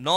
9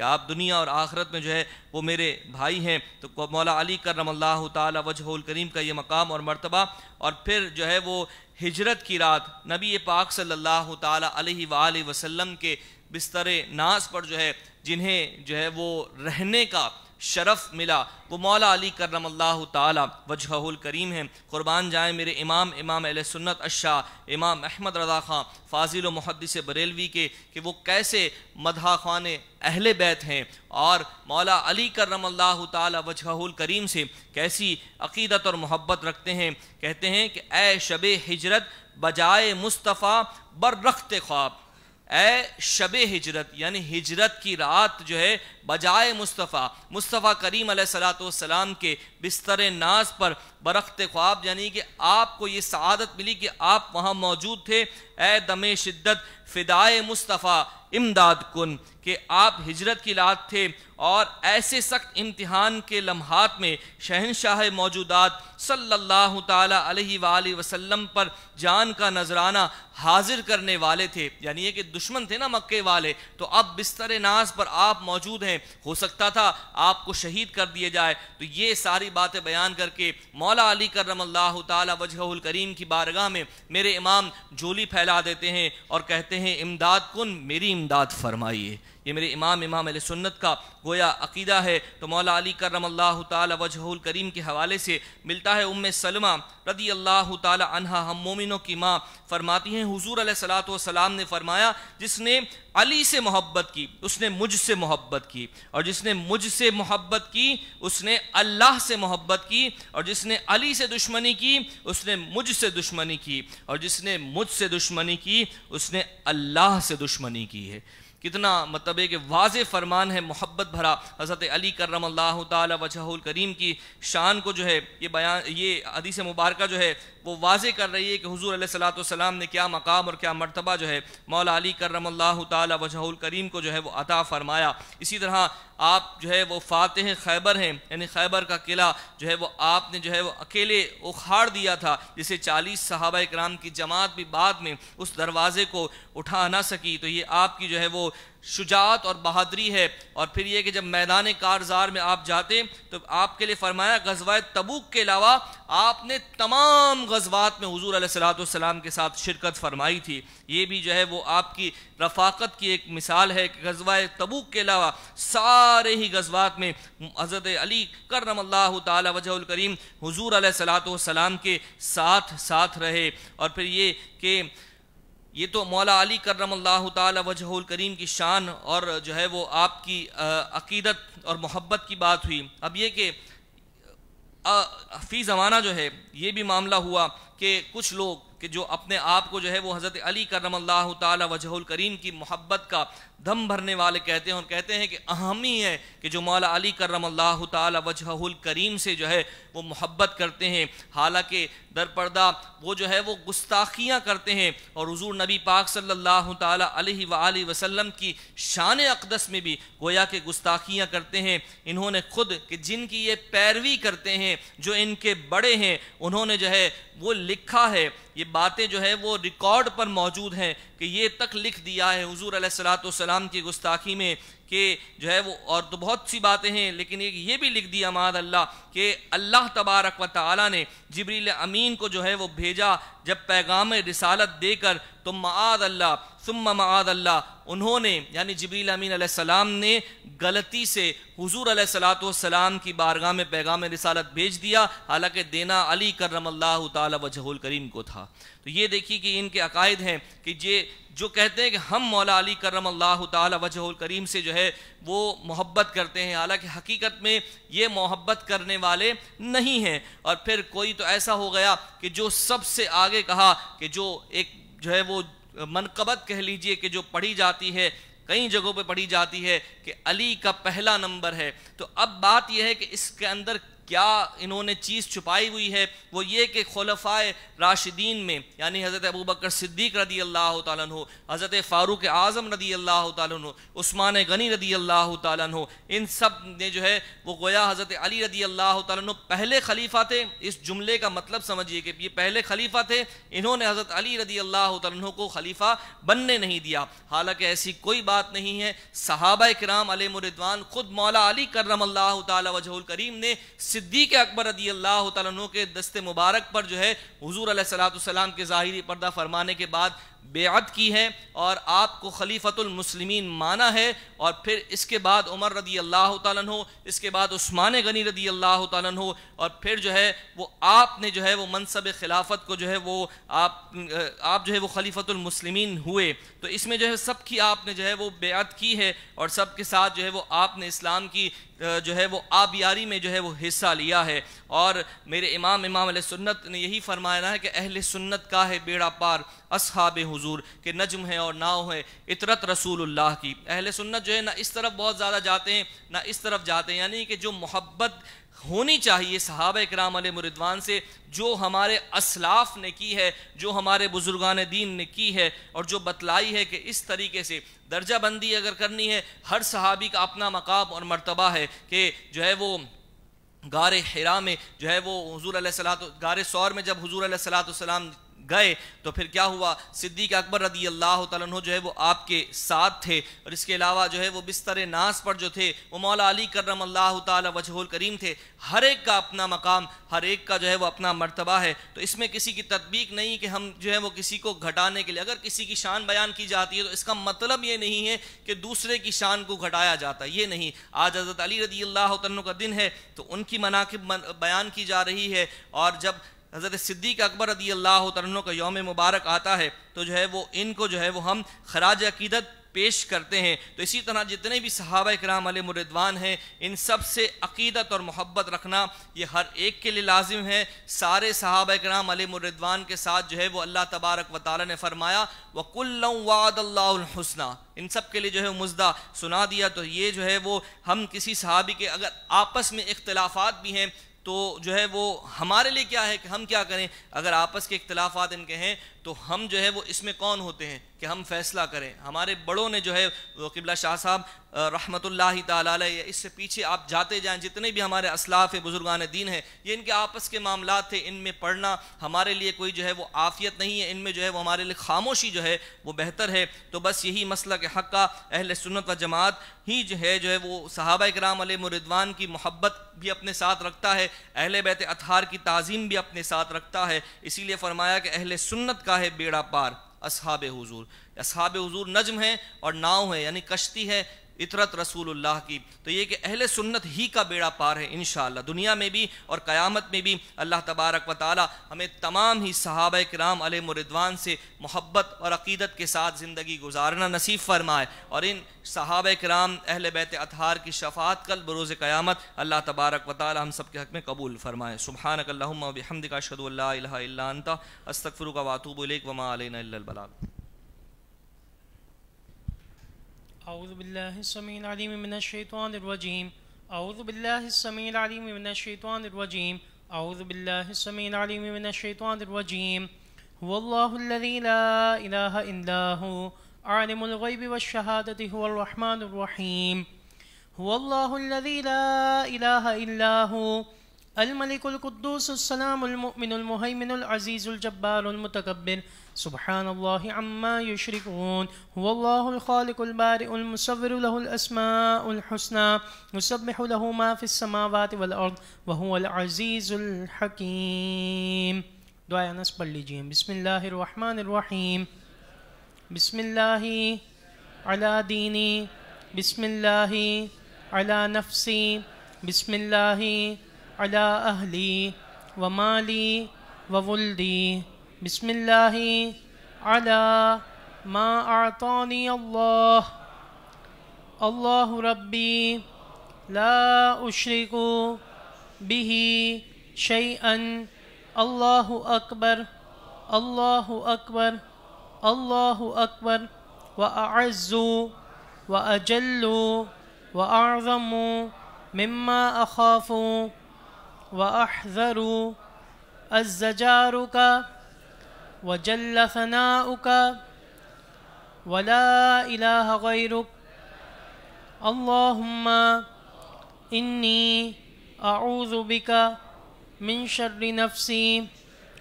کہ آپ دنیا اور آخرت میں جو ہے وہ میرے بھائی ہیں۔ تو مولا علی کرم اللہ تعالی وجہہ الکریم کا یہ مقام اور مرتبہ، اور پھر جو ہے وہ ہجرت کی رات نبی پاک صلی اللہ تعالی علیہ وآلہ وسلم کے بستر ناز پر جو ہے جنہیں جو ہے وہ رہنے کا شرف ملا، وہ مولا علی کرم اللہ تعالی وجہہ الکریم ہیں۔ قربان جائیں میرے امام اہل سنت الشاہ امام احمد رضا خان فاضل و محدث بریلوی کے، کہ وہ کیسے مدح خوان اہل بیت ہیں، اور مولا علی کرم اللہ تعالی وجہہ الکریم سے کیسی عقیدت اور محبت رکھتے ہیں۔ کہتے ہیں کہ اے شب ہجرت بجائے مصطفیٰ بررخت خواب، اے شب ہجرت یعنی ہجرت کی رات جو ہے بجائے مصطفیٰ کریم علیہ السلام کے بستر ناز پر برخت خواب، یعنی کہ آپ کو یہ سعادت ملی کہ آپ وہاں موجود تھے۔ اے دم شدت فدائے مصطفیٰ امداد کن، کہ آپ ہجرت کی رات تھے اور ایسے سخت امتحان کے لمحات میں شہنشاہ موجودات صلی اللہ تعالی علیہ وآلہ وسلم پر جان کا نذرانہ حاضر کرنے والے تھے، یعنی یہ کہ دشمن تھے نا مکے والے، تو اب بستر ناز پر آپ موجود ہیں، ہو سکتا تھا آپ کو شہید کر دیے جائے۔ تو یہ ساری باتیں بیان کر کے مولا علی کرم اللہ تعالی وجہہ الکریم کی بارگاہ میں میرے امام جھولی پھیلا دیتے ہیں اور کہتے ہیں امداد کن، میری امداد فرمائیے۔ یہ میرے امام اہل سنت کا گویا عقیدہ ہے۔ تو مولا علی کرم اللہ تعالی وجہہ الکریم کے حوالے سے ملتا ہے ام سلمہ رضی اللہ تعالی عنہا ہم مومنوں کی ماں فرماتی ہیں حضور علیہ السلام نے فرمایا جس نے علی سے محبت کی اس نے مجھ سے محبت کی، اور جس نے مجھ سے محبت کی اس نے اللہ سے محبت کی، اور جس نے علی سے دشمنی کی اس نے مجھ سے دشمنی کی، اور جس نے مجھ سے دشمنی کی اس نے اللہ سے دشمنی کی ہے۔ کتنا مطلب ہے کہ واضح فرمان ہے محبت بھرا۔ حضرت علی کرم اللہ تعالی وجہہ الکریم کی شان کو جو ہے یہ حدیث مبارکہ جو ہے وہ واضح کر رہی ہے کہ حضور علیہ السلام نے کیا مقام اور کیا مرتبہ جو ہے مولا علی کرم اللہ تعالی وجہہ الکریم کو جو ہے وہ عطا فرمایا۔ اسی طرح آپ جو ہے وہ فاتح خیبر ہیں، یعنی خیبر کا قلعہ جو ہے وہ آپ نے جو ہے وہ اکیلے اکھاڑ دیا تھا، جسے 40 صحابہ اکرام کی جماعت بھی بعد میں اس دروازے کو اٹھا نہ سکی۔ تو یہ آپ کی جو ہے وہ شجاعت اور بہادری ہے۔ اور پھر یہ کہ جب میدان کارزار میں آپ جاتے تو آپ کے لیے فرمایا غزوہ تبوک کے علاوہ آپ نے تمام غزوات میں حضور علیہ السلام کے ساتھ شرکت فرمائی تھی۔ یہ بھی جو ہے وہ آپ کی رفاقت کی ایک مثال ہے کہ غزوہ تبوک کے علاوہ سارے ہی غزوات میں حضرت علی کرم اللہ تعالی وجہہ الکریم حضور علیہ السلام کے ساتھ رہے۔ اور پھر یہ کہ یہ تو مولا علی کرم اللہ تعالی وجہہ الکریم کی شان اور جو ہے وہ آپ کی عقیدت اور محبت کی بات ہوئی۔ اب یہ کہ فی زمانہ جو ہے یہ بھی معاملہ ہوا کہ کچھ لوگ کہ جو اپنے آپ کو جو ہے وہ حضرت علی کرم اللہ تعالی وجہہ الکریم کی محبت کا دم بھرنے والے کہتے ہیں، اور کہتے ہیں کہ اہم ہی ہے کہ جو مولا علی کرم اللہ تعالی وجہہ الکریم سے جو ہے وہ محبت کرتے ہیں، حالانکہ در پردہ وہ جو ہے وہ گستاخیاں کرتے ہیں، اور حضور نبی پاک صلی اللہ تعالی علیہ وآلہ وسلم کی شان اقدس میں بھی گویا کہ گستاخیاں کرتے ہیں۔ انہوں نے خود کہ جن کی یہ پیروی کرتے ہیں جو ان کے بڑے ہیں، انہوں نے جو ہے وہ لکھا ہے، یہ باتیں جو ہے وہ ریکارڈ پر موجود ہیں کہ یہ تک لکھ دیا ہے حضور علیہ السلام کی گستاخی میں کہ جو ہے وہ، اور تو بہت سی باتیں ہیں لیکن یہ بھی لکھ دیا معاذ اللہ کہ اللہ تبارک و تعالی نے جبریل امین کو جو ہے وہ بھیجا جب پیغام رسالت دے کر، تو معاذ اللہ ثم معاذ اللہ انہوں نے یعنی جبریل امین علیہ السلام نے غلطی سے حضور علیہ السلام کی بارگاہ میں پیغام رسالت بھیج دیا، حالانکہ دینا علی کرم اللہ تعالی وجہہ الکریم کو تھا۔ تو یہ دیکھیے کہ ان کے عقائد ہیں کہ جو کہتے ہیں کہ ہم مولا علی کرم اللہ تعالی وجہہ الکریم سے جو ہے وہ محبت کرتے ہیں، حالانکہ حقیقت میں یہ محبت کرنے والے نہیں ہیں۔ اور پھر کوئی تو ایسا ہو گیا کہ جو سب سے آگے کہا کہ جو ایک جو ہے وہ منقبت کہہ لیجئے کہ جو پڑھی جاتی ہے، کئی جگہوں پہ پڑھی جاتی ہے کہ علی کا پہلا نمبر ہے۔ تو اب بات یہ ہے کہ اس کے اندر کیا انہوں نے چیز چھپائی ہوئی ہے وہ یہ کہ خلفائے راشدین میں یعنی حضرت ابوبکر صدیق رضی اللہ تعالیٰ عنہ، حضرت فاروق اعظم رضی اللہ تعالیٰ عنہ، عثمان غنی رضی اللہ تعالیٰ عنہ، ان سب نے جو ہے وہ گویا حضرت علی رضی اللہ تعالیٰ عنہ پہلے خلیفہ تھے. اس جملے کا مطلب سمجھیے کہ یہ پہلے خلیفہ تھے، انہوں نے حضرت علی رضی اللہ تعالیٰ عنہ کو خلیفہ بننے نہیں دیا. حالانکہ ایسی کوئی بات نہیں ہے. صحابہ کرام علیہ الرضوان، خود مولا علی کرم اللہ تعالی وجہ الکریم نے صدیق اکبر رضی اللہ تعالیٰ عنہ کے دست مبارک پر جو ہے حضور علیہ الصلوۃ والسلام کے ظاہری پردہ فرمانے کے بعد بیعت کی ہے اور آپ کو خلیفۃ المسلمین مانا ہے. اور پھر اس کے بعد عمر رضی اللہ تعالیٰ عنہ، اس کے بعد عثمان غنی رضی اللہ تعالیٰ عنہ، اور پھر جو ہے وہ آپ نے جو ہے وہ منصب خلافت کو جو ہے وہ آپ جو ہے وہ خلیفۃ المسلمین ہوئے. تو اس میں جو ہے سب کی آپ نے جو ہے وہ بیعت کی ہے اور سب کے ساتھ جو ہے وہ آپ نے اسلام کی جو ہے وہ آبیاری میں جو ہے وہ حصہ لیا ہے. اور میرے امام علیہ سنت نے یہی فرمایا ہے کہ اہل سنت کا ہے بیڑا پار اصحاب حضور، کہ نجم ہے اور ناؤ ہے اطرت رسول اللہ کی. اہل سنت جو ہے نہ اس طرف بہت زیادہ جاتے ہیں نہ اس طرف جاتے ہیں، یعنی کہ جو محبت ہونی چاہیے صحابہ کرام علیہ الرضوان سے، جو ہمارے اسلاف نے کی ہے، جو ہمارے بزرگان دین نے کی ہے اور جو بتلائی ہے کہ اس طریقے سے درجہ بندی اگر کرنی ہے، ہر صحابی کا اپنا مقام اور مرتبہ ہے. کہ جو ہے وہ غار حرا میں جو ہے وہ حضور علیہ الصلوۃ غار ثور میں جب حضور علیہ الصلوۃ والسلام گئے تو پھر کیا ہوا، صدیق اکبر رضی اللہ تعالیٰ عنہ جو ہے وہ آپ کے ساتھ تھے. اور اس کے علاوہ جو ہے وہ بستر ناز پر جو تھے وہ مولا علی کرم اللہ تعالی وجہ الکریم تھے. ہر ایک کا اپنا مقام، ہر ایک کا جو ہے وہ اپنا مرتبہ ہے. تو اس میں کسی کی تطبیق نہیں کہ ہم جو ہے وہ کسی کو گھٹانے کے لیے، اگر کسی کی شان بیان کی جاتی ہے تو اس کا مطلب یہ نہیں ہے کہ دوسرے کی شان کو گھٹایا جاتا ہے، یہ نہیں. آج حضرت علی رضی اللہ تعالیٰ عنہ کا دن ہے تو ان کی مناقب بیان کی جا رہی ہے، اور جب حضرت صدیق اکبر رضی اللہ تعالیٰ عنہ کا یوم مبارک آتا ہے تو جو ہے وہ ان کو جو ہے وہ ہم خراج عقیدت پیش کرتے ہیں. تو اسی طرح جتنے بھی صحابہ کرام علیہ الرضوان ہیں ان سب سے عقیدت اور محبت رکھنا یہ ہر ایک کے لیے لازم ہے. سارے صحابہ کرام علیہ الرضوان کے ساتھ جو ہے وہ اللہ تبارک و تعالی نے فرمایا وَكُلًّا وَعَدَ اللَّهُ الْحُسْنَى، ان سب کے لیے جو ہے مزدہ سنا دیا. تو یہ جو ہے وہ ہم کسی صحابی کے اگر آپس میں اختلافات بھی ہیں تو جو ہے وہ ہمارے لیے کیا ہے کہ ہم کیا کریں. اگر آپس کے اختلافات ان کے ہیں تو ہم جو ہے وہ اس میں کون ہوتے ہیں کہ ہم فیصلہ کریں. ہمارے بڑوں نے جو ہے وہ قبلہ شاہ صاحب رحمۃ اللہ تعالیٰ علیہ، اس سے پیچھے آپ جاتے جائیں جتنے بھی ہمارے اسلاف بزرگان دین ہیں، یہ ان کے آپس کے معاملات تھے. ان میں پڑھنا ہمارے لیے کوئی جو ہے وہ عافیت نہیں ہے، ان میں جو ہے وہ ہمارے لیے خاموشی جو ہے وہ بہتر ہے. تو بس یہی مسئلہ کہ حق کا اہل سنت و جماعت ہی جو ہے وہ صحابہ کرام علیہ الرضوان کی محبت بھی اپنے ساتھ رکھتا ہے، اہل بیت اطہار کی تعظیم بھی اپنے ساتھ رکھتا ہے. اسی لیے فرمایا کہ اہل سنت کا ہے بیڑا پار اصحاب حضور. اصحاب حضور نجم ہے اور ناؤ ہے، یعنی کشتی ہے اطرت رسول اللہ کی. تو یہ کہ اہل سنت ہی کا بیڑا پار ہے انشاءاللہ دنیا میں بھی اور قیامت میں بھی. اللہ تبارک و تعالی ہمیں تمام ہی صحابہ کرام علیہ الرضوان سے محبت اور عقیدت کے ساتھ زندگی گزارنا نصیب فرمائے، اور ان صحابہ کرام اہل بیت اطہار کی شفاعت کل بروز قیامت اللہ تبارک و تعالی ہم سب کے حق میں قبول فرمائے. سبحانک اللہم و بحمدک اشہد ان لا الہ الا انت استغفرک و اتوب الیک وما علینا الا البلاغ. أعوذ بالله السميع العليم من الشيطان الرجيم. أعوذ بالله السميع العليم من الشيطان الرجيم. أعوذ بالله السميع العليم من الشيطان الرجيم. هو الله الذي لا إله إلا هو عالم الغيب والشهادة هو الرحمن الرحيم. هو الله الذي لا إله إلا هو الملك القدوس السلام المؤمن المهيمن العزيز الجبار المتكبر سبحان الله عما يشركون. هو الله الخالق البارئ المصور له الأسماء الحسنى يسبح له ما في السماوات والأرض وهو العزيز الحكيم. دعائے انس پڑھ لیجئے. بسم اللہ الرحمن الرحیم. بسم اللہ علی دینی، بسم اللہ علی نفسی، بسم اللہ علی اہلی ومالی وولدی، بسم اللہ علی ما اعطانی اللہ. اللہ ربی لا اشرک بہ شیئا. اللہ اکبر اللہ اکبر اللہ اکبر. واعز واجل واعظم مما اخاف وأحذر الزجارك وجل ثناؤك ولا إله غيرك. اللهم إني أعوذ بك من شر نفسي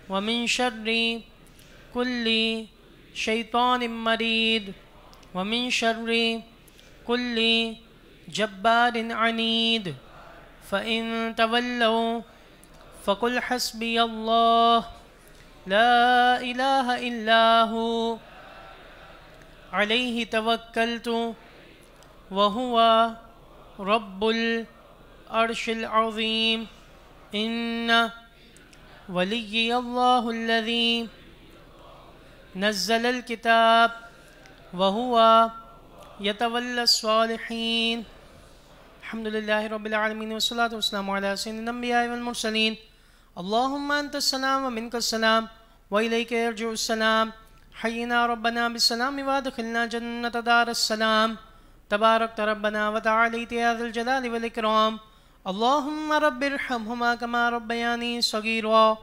ومن شر كل شيطان مريد ومن شر كل جبار عنيد. فإن تولوا فقل حسبي الله لا إله إلا هو عليه توكلت وهو رب العرش العظيم. إن ولي الله الذي نزل الكتاب وهو يتولى الصالحين. الحمد لله رب العالمين والصلاة والسلام على سيدنا الأنبياء والمرسلين. اللهم أنت السلام ومنك السلام وإليك يرجع السلام. حينا ربنا بالسلام وادخلنا جنة دار السلام. تباركت ربنا وتعاليت يا ذا الجلال والإكرام. اللهم رب ارحمهما كما ربياني صغيرا.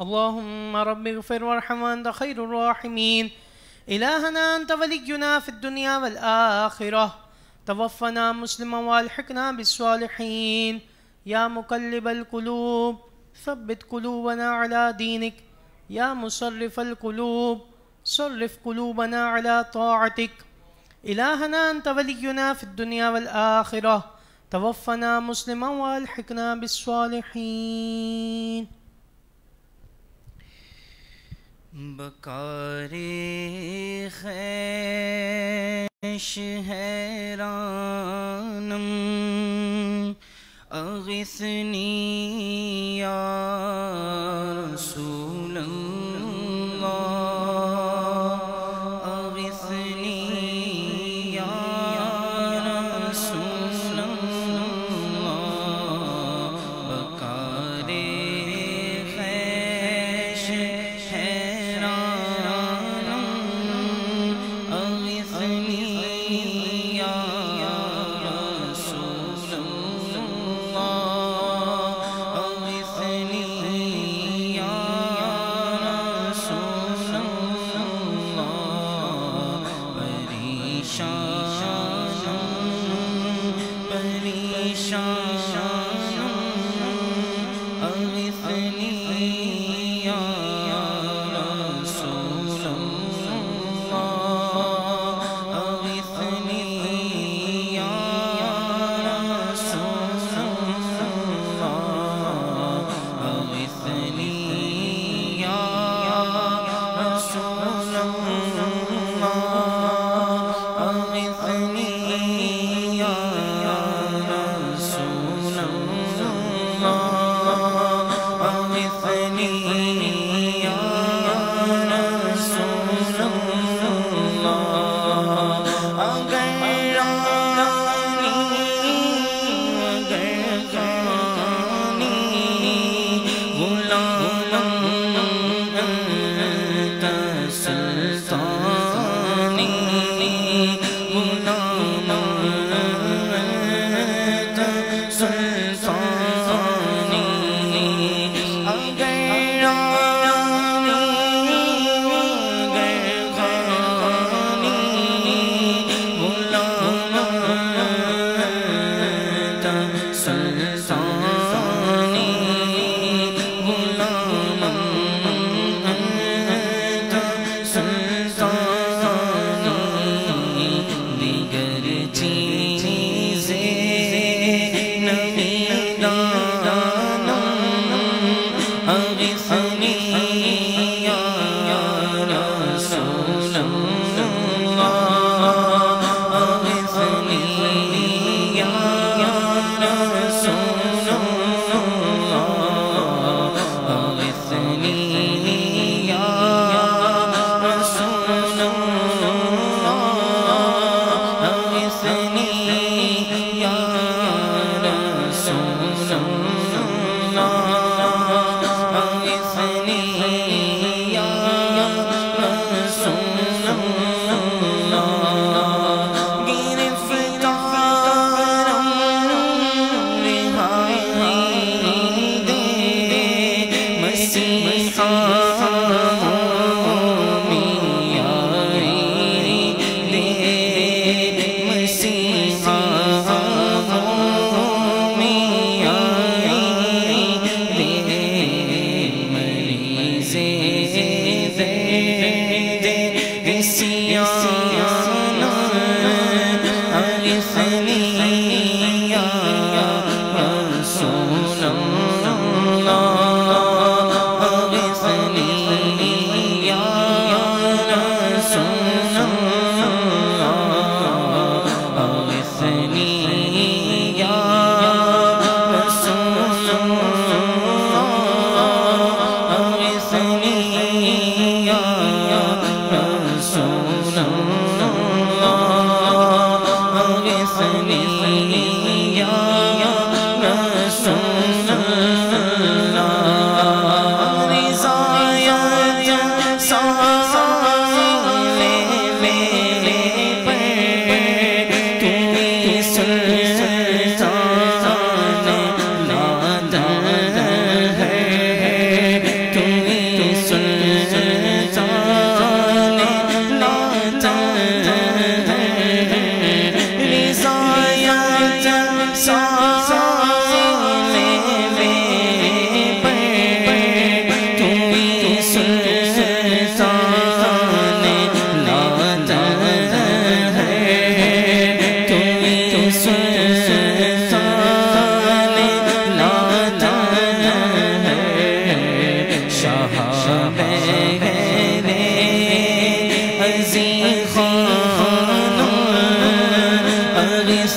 اللهم رب اغفر وارحم وأنت خير الراحمين. إلهنا أنت ولينا في الدنيا والآخرة. توفنا مسلما والحقنا بالصالحين. يا مقلب القلوب ثبت قلوبنا على دينك. يا مصرف القلوب صرف قلوبنا على طاعتك. إلهنا أنت ولينا في الدنيا والآخرة. توفنا مسلما والحقنا بالصالحين. بکارِ خیش حیرانم اغثنی یا رسول اللہ. اغثنی یا رسول اللہ. بکارِ خیش حسنی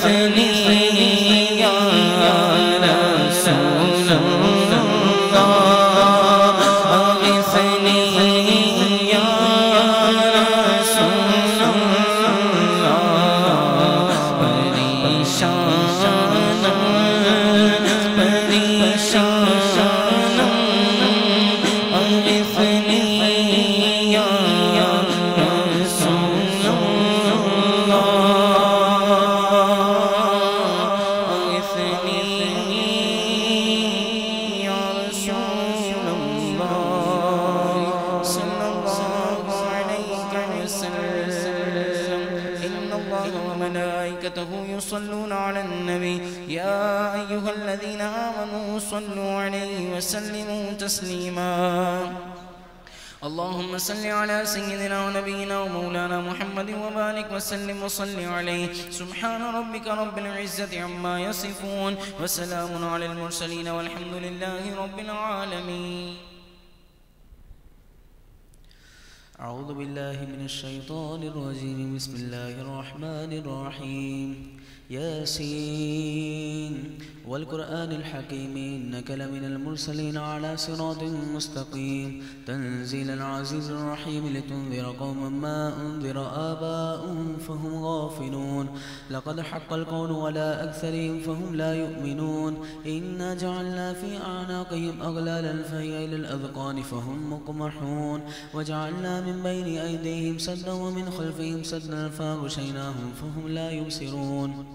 أغثني يا رسول الله أغثني يا رسول الله پریشان پریشان أغثني يا رسول الله أغثني يا رسول الله صلى الله عليه وسلم إن الله وملائكته يصلون على النبي يا أيها الذين آمنوا صلوا عليه وسلموا تسليما اللهم صل على سيدنا ونبينا ومولانا محمد وبارك وسلم وصل عليه سبحان ربك رب العزة عما يصفون وسلام على المرسلين والحمد لله رب العالمين. أعوذ بالله من الشيطان الرجيم بسم الله الرحمن الرحيم ياسين والقرآن الحكيم إنك لمن المرسلين على صراط مستقيم تنزيل العزيز الرحيم لتنذر قوما ما أنذر آباؤهم فهم غافلون لقد حق القول على أكثرهم فهم لا يؤمنون إنا جعلنا في أعناقهم أغلالا فهي إلى الأذقان فهم مقمحون وجعلنا من بين أيديهم سدا ومن خلفهم سدا فأغشيناهم فهم لا يبصرون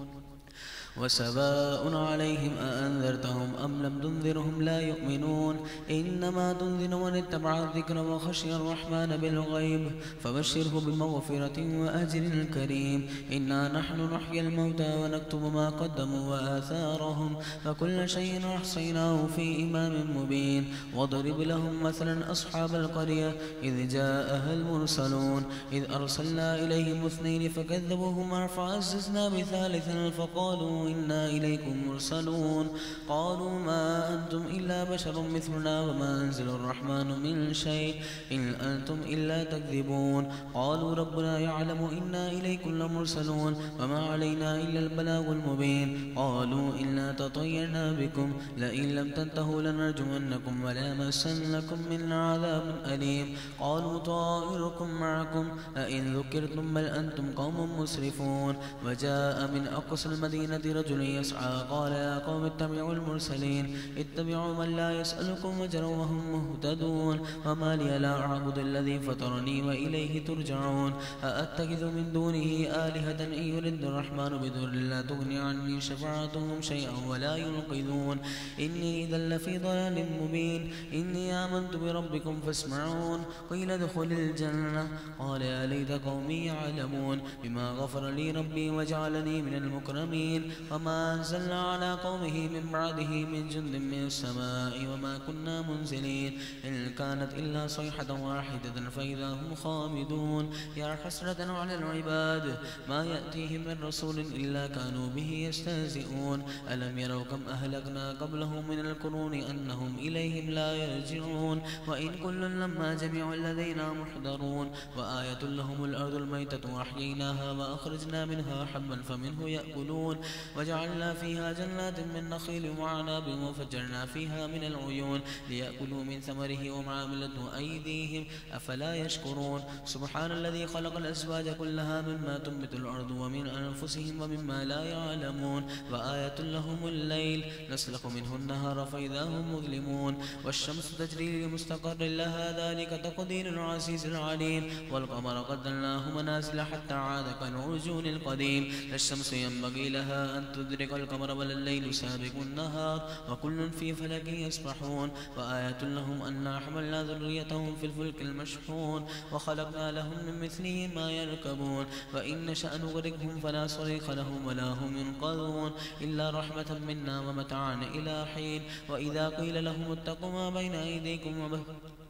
وسواء عليهم أأنذرتهم أم لم تنذرهم لا يؤمنون إنما تنذر من اتبع الذكر وخشي الرحمن بالغيب فبشره بمغفرة وأجر كريم إنا نحن نحيي الموتى ونكتب ما قدموا وآثارهم وكل شيء أحصيناه في إمام مبين واضرب لهم مثلا أصحاب القرية إذ جاءها المرسلون إذ أرسلنا إليهم اثنين فكذبوهما فعززنا بثالث فقالوا إنا إليكم مرسلون قالوا ما أنتم إلا بشر مثلنا وما أنزل الرحمن من شيء إن أنتم إلا تكذبون قالوا ربنا يعلم إنا إليكم لمرسلون وما علينا إلا البلاغ المبين قالوا إنا تطيرنا بكم لئن لم تنتهوا لنرجمنكم وليمسنكم منا عذاب أليم قالوا طائركم معكم أئن ذكرتم بل أنتم قوم مسرفون وجاء من أقصى المدينة رجل يسعى قال يا قوم اتبعوا المرسلين اتبعوا من لا يسألكم أجرا وهم مهتدون وما لي لا أعبد الذي فطرني وإليه ترجعون أأتخذ من دونه آلهة إن يرد الرحمن بضر لا تغني عني شفاعتهم شيئا ولا ينقذون إني إذا لفي ضلال مبين إني آمنت بربكم فاسمعون قيل ادخل الجنة قال يا ليت قومي يعلمون بما غفر لي ربي وجعلني من المكرمين وما أنزلنا على قومه من بعده من جند من السماء وما كنا منزلين إن كانت إلا صيحة واحدة فإذا هم خامدون يا حسرة على العباد ما يأتيهم من رسول إلا كانوا به يستهزئون ألم يروا كم أهلكنا قبلهم من القرون أنهم إليهم لا يرجعون وإن كل لما جميع لدينا محضرون وآية لهم الأرض الميتة وأحييناها وأخرجنا منها حبا فمنه يأكلون وجعلنا فيها جنات من نخيل وعناب وفجرنا فيها من العيون ليأكلوا من ثمره وما عملته أيديهم أفلا يشكرون سبحان الذي خلق الأزواج كلها مما تنبت الأرض ومن أنفسهم ومما لا يعلمون وآية لهم الليل نسلخ منه النهار فإذا هم مظلمون والشمس تجري لمستقر لها ذلك تقدير العزيز العليم والقمر قدرناه منازل حتى عاد كالعرجون القديم الشمس ينبغي لها أن تدرك القمر ولا الليل سابق النهار وكل في فلك يسبحون وآية لهم أنا حملنا ذريتهم في الفلك المشحون وخلقنا لهم من مثله ما يركبون وإن نشأ نغرقهم فلا صريخ لهم ولا هم ينقذون إلا رحمة منا ومتاعا إلى حين وإذا قيل لهم اتقوا ما بين أيديكم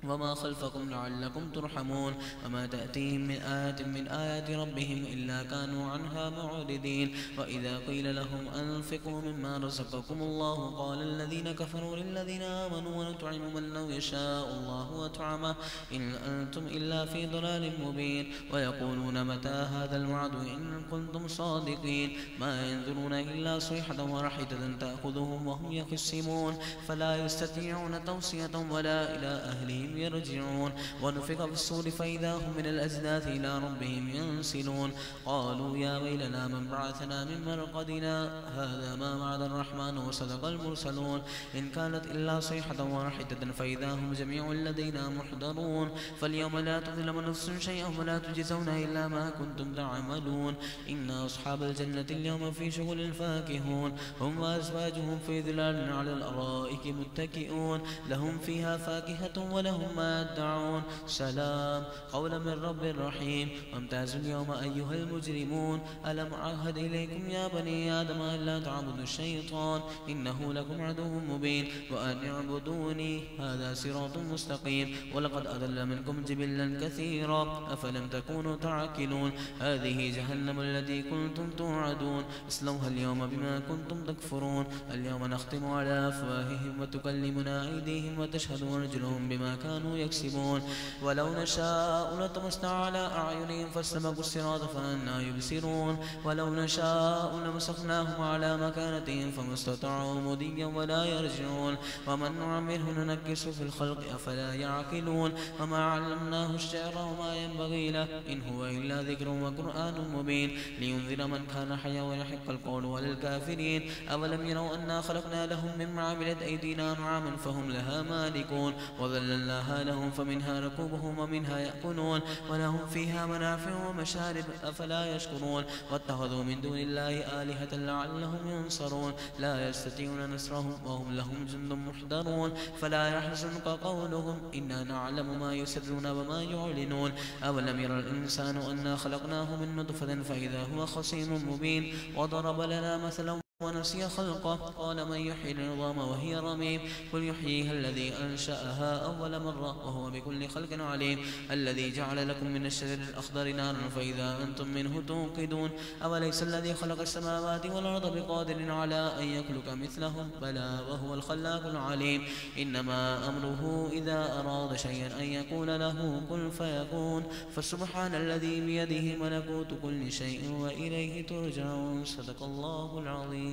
وما خلفكم لعلكم ترحمون وما تأتيهم من آية من آيات ربهم إلا كانوا عنها معرضين وإذا قيل لهم أنفقوا مما رزقكم الله قال الذين كفروا للذين آمنوا ونطعم من لو يشاء الله أطعمه إن أنتم إلا في ضلال مبين ويقولون متى هذا الوعد إن كنتم صادقين ما ينظرون إلا صيحة واحدة تأخذهم وهم يخصمون فلا يستطيعون توصية ولا إلى أهلهم يرجعون ونفخ في الصور فإذا هم من الأجداث إلى ربهم ينسلون قالوا يا ويلنا من بعثنا من مرقدنا هذا ما وعد الرحمن وصدق المرسلون إن كانت إلا صيحة واحدة فإذا هم جميع لدينا محضرون فاليوم لا تظلم نفس شيئا ولا تجزون إلا ما كنتم تعملون إن أصحاب الجنة اليوم في شغل فاكهون هم وأزواجهم في ظلال على الأرائك متكئون لهم فيها فاكهة ولهم ما يدعون سلام قولا من رب رحيم وامتازوا اليوم أيها المجرمون ألم أعهد إليكم يا بني آدم ألا تعبدوا الشيطان إنه لكم عدو مبين وأن اعبدوني هذا صراط مستقيم ولقد أضل منكم جبلا كثيرا أفلم تكونوا تعقلون هذه جهنم التي كنتم توعدون اصلوها اليوم بما كنتم تكفرون اليوم نختم على أفواههم وتكلمنا أيديهم وتشهد أرجلهم بما كانوا يكسبون ولو نشاء لطمسنا على أعينهم فاستبقوا الصراط فأنى يبصرون ولو نشاء لمسخناهم على مكانتهم فما استطاعوا مضيا ولا يرجعون ومن نعمره ننكسه في الخلق أفلا يعقلون وما علمناه الشعر وما ينبغي له إن هو إلا ذكر وقرآن مبين لينذر من كان حيا ويحق القول وللكافرين أولم يروا أنا خلقنا لهم مما عملت أيدينا أنعاما فهم لها مالكون وذللناها لهم فمنها ركوبهم ومنها يأكلون ولهم فيها منافع ومشارب أفلا يشكرون واتخذوا من دون الله آلهة لعلهم ينصرون لا يستطيعون نصرهم وهم لهم جند محضرون فلا يحزنك قولهم إنا نعلم ما يسرون وما يعلنون أولم يرى الإنسان أنا خلقناه من نطفة فإذا هو خصيم مبين وضرب لنا مثلا ونسي خلقه قال من يحيي العظام وهي رميم قل يحييها الذي أنشأها أول مرة وهو بكل خلق عليم الذي جعل لكم من الشجر الأخضر نارا فإذا أنتم منه توقدون أوليس الذي خلق السماوات والأرض بقادر على أن يخلق مثلهم بلى وهو الخلاق العليم إنما أمره إذا أراد شيئا أن يقول له كن فيكون فسبحان الذي بيده ملكوت كل شيء وإليه ترجعون صدق الله العظيم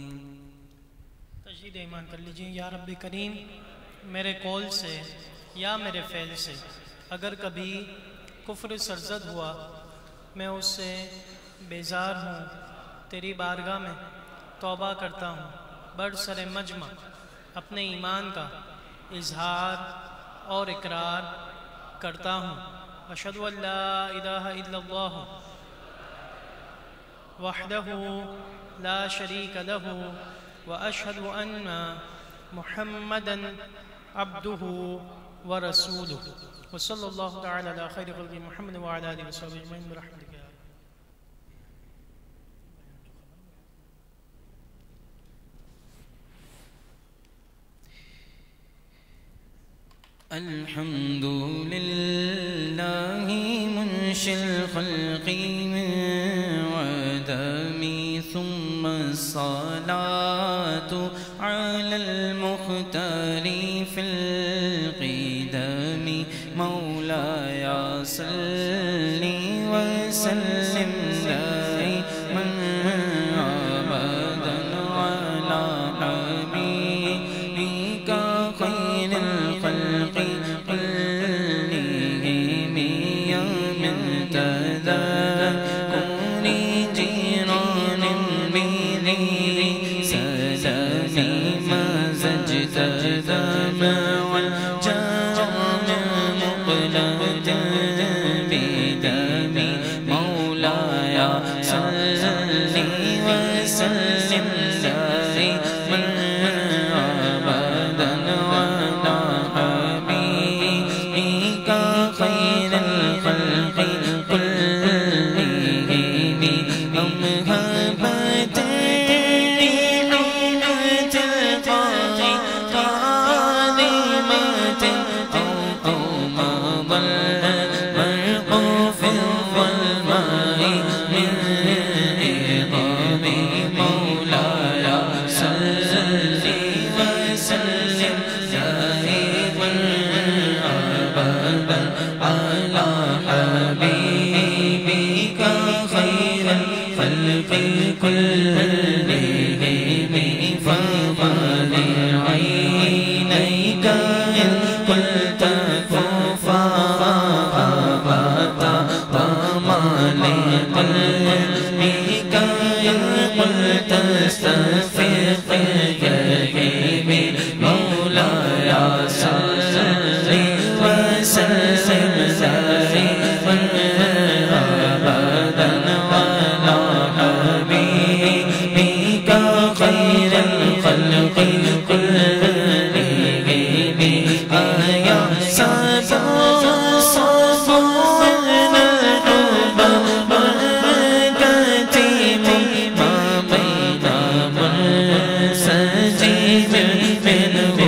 تجدید ایمان کر لیجئے یا رب کریم میرے قول سے یا میرے فعل سے اگر کبھی کفر سرزد ہوا میں اس سے بیزار ہوں تیری بارگاہ میں توبہ کرتا ہوں بر سر مجمع اپنے ایمان کا اظہار اور اقرار کرتا ہوں اشہد ان لا الہ الا اللہ وحدہ لا شریک لہ وأشهد أن محمدًا عبده ورسوله وصلى الله تعالى على خير خلق محمد وعلى آله وصحبه أجمعين برحمتك يا رب. الحمد لله منشئ الخلق من عدم ثم الصلاة على المختار في القدم مولاي صل وسلم دائما أبدا على حبيبك خير الخلق كلهم يا منتدى والجرم مقلة كلهم فمن عينيك إن قلت كفا أبدا وما لقلبك إن قلت استغفر يهيم مولاي صل وسلم دائما أبدا على حبيبك خير الخلق كلهم يا صبونا الحب والكتيم ما بين منسجم منه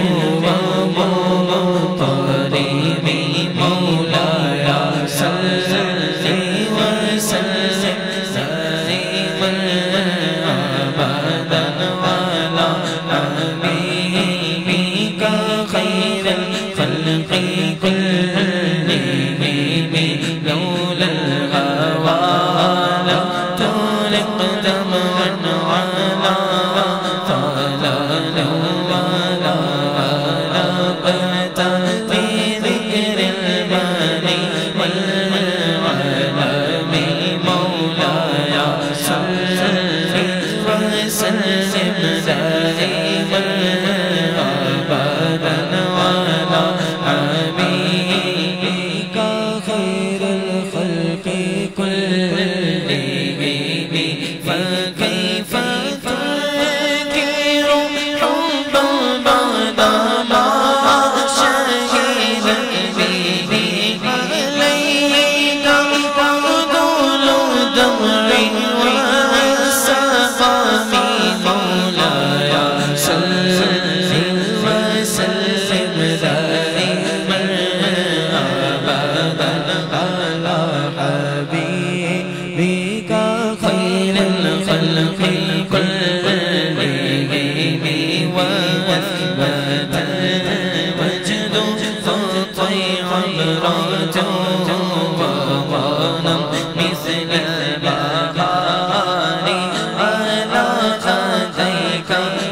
ومضطرب مولاي صل وسلم دائما أبدا على حبيبك خير الخلق كلهم لولا الهوى لم تلق دمعا على طلال ولا لقت بذكر المني والعلم مولاي صل وسلم دائما أبدا على حبيبك خير الخلق كلهم فكيف تنكر حبا بعدما شهد به عليك عدول دمع والسقام مولاي صل وسلم دائما أبدا على حبيبك خير الخلق كلهم وأثبت المجد فطيع عبرته وغنم مثل البحار على خديك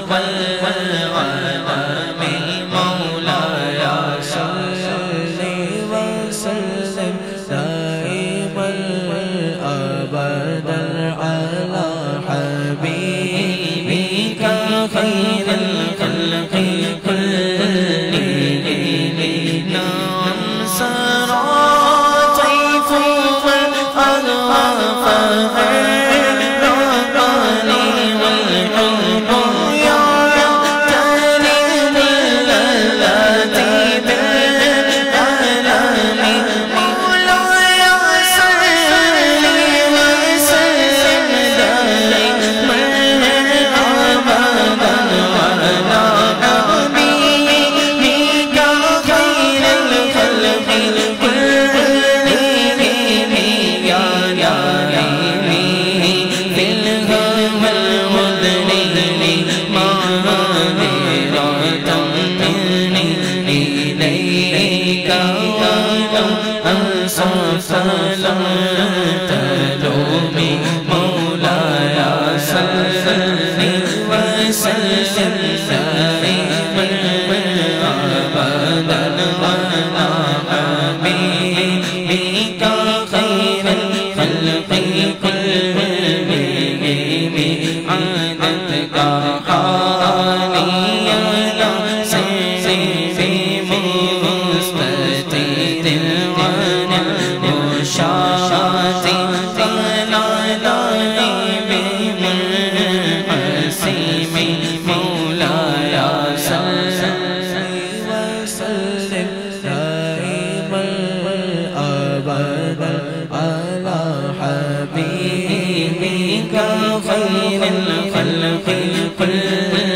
والعالم مولاي صل وسلم دائما أبدا على حبيبك خير الخلق كلهم نعم سرى طيف والأضواء فهرقني والحب يعتني باللذات بالألم مولاي صل وسلم دائما أبدا على حبيبك خير الخلق كلهم يا نعيمي في الهوى المذلل معذرة مني إليك ولو أنصفت لم تلومي مولاي صل وسلم دائما أبدا على حبيبك خير الخلق كلهم عادتك حالي لا سيف مستتر عن الوشاة طلال بمنحسم مولاي صل وسلم دائما أبدا على حبيبك خير الخلق كلهم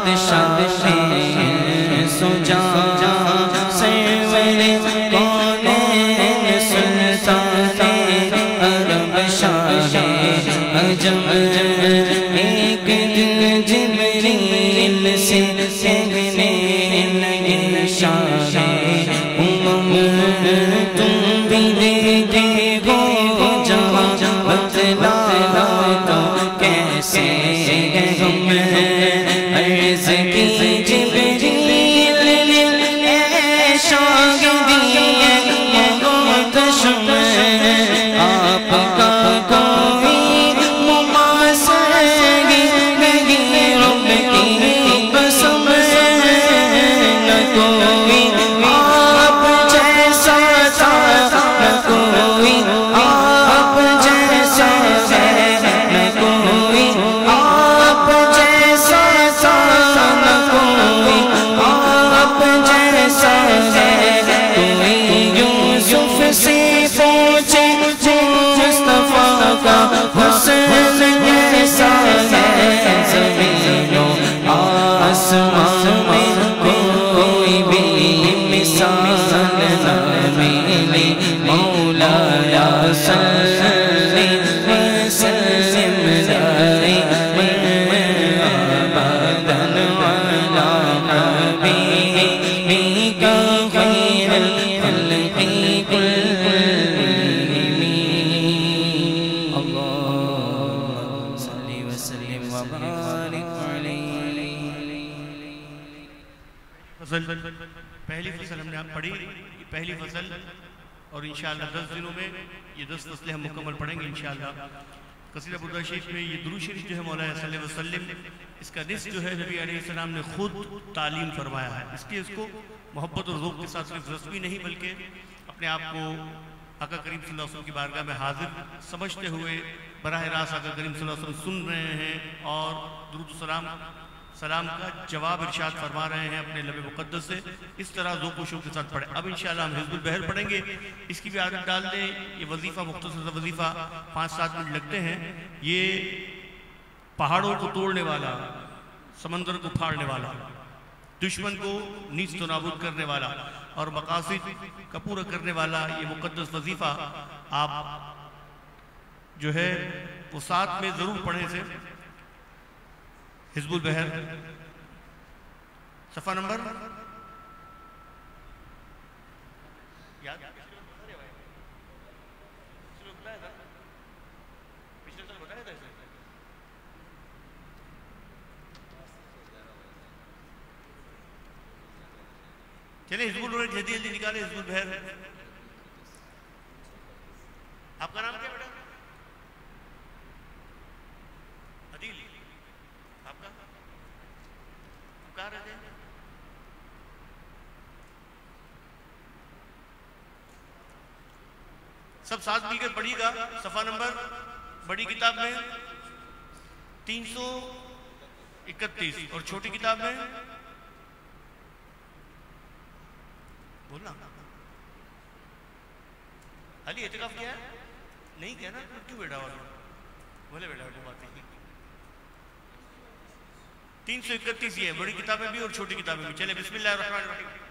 بادشاہ سجا سرور کونین سلطان عرب شاہ عجم ایک دن جبریل سے کہنے لگے شاہ امم تم بھی دیکھے گو جہاں بتلا تو کیسے ہم عرض کی جبریل اے شاگردی محتشم آپ کا کوئی مماثلی نہیں رب کی قسم نہ کوئی آپ جیسا تھا نہ کوئی آپ جیسا ہے نہ کوئی آپ جیسا تھا نہ کوئی آپ جیسا ہے کوئی یوسف سے پوچھے مصطفیٰ کا حسن کیسا ہے زمین و آسمان میں کوئی بھی مثال نہ ملی مولا یا صلی وسلم دائما ابدا علی حبیبک خیر الخلق كلهم اللهم صل وسلم وبارك عليه فصل پہلی فصل ہم نے پڑھی پہلی فصل اور انشاءاللہ 10 دنوں میں یہ 10 فصلیں ہم مکمل پڑھیں گے انشاءاللہ قصیدہ بردا شریف میں یہ درود شریف جو ہے مولا صلی اللہ علیہ وسلم اس کا نصف جو ہے نبی علیہ السلام نے خود تعلیم فرمایا ہے اس لیے اس کو محبت اور ذوق کے ساتھ صرف رسمی نہیں بلکہ اپنے آپ کو آقا کریم صلی اللہ علیہ وسلم کی بارگاہ میں حاضر سمجھتے ہوئے براہ راست آقا کریم صلی اللہ علیہ وسلم سن رہے ہیں اور درود سلام کا جواب ارشاد فرما رہے ہیں اپنے لب مقدس سے اس طرح ذوق و شوق کے ساتھ پڑھیں اب انشاءاللہ ہم حزب البحر پڑھیں گے اس کی بھی عادت ڈال دیں یہ وظیفہ مختصر سا وظیفہ 5-7 منٹ لگتے ہیں یہ پہاڑوں کو توڑنے والا سمندر کو پھاڑنے والا دشمن کو نیست و نابود کرنے والا اور مقاصد کا پورا کرنے والا یہ مقدس وظیفہ آپ جو ہے وہ ساتھ میں ضرور پڑھیں سے حزب البحر صفحہ نمبر چلیں حزب البحر جلدی جلدی نکالیں حزب البحر آپ کا نام کیا بیٹا عدیل آپ کا کہاں رہتے ہیں سب ساتھ مل کر پڑھیے گا صفحہ نمبر بڑی کتاب میں 331 اور چھوٹی کتاب میں بولنا علی اعتکاف کیا ہے نہیں کیا نا کیوں بیٹھا ہوا بولے بیٹھا ہوا بات نہیں 331 یہ ہے بڑی کتابیں بھی اور چھوٹی کتابیں بھی چلے بسم اللہ الرحمن الرحیم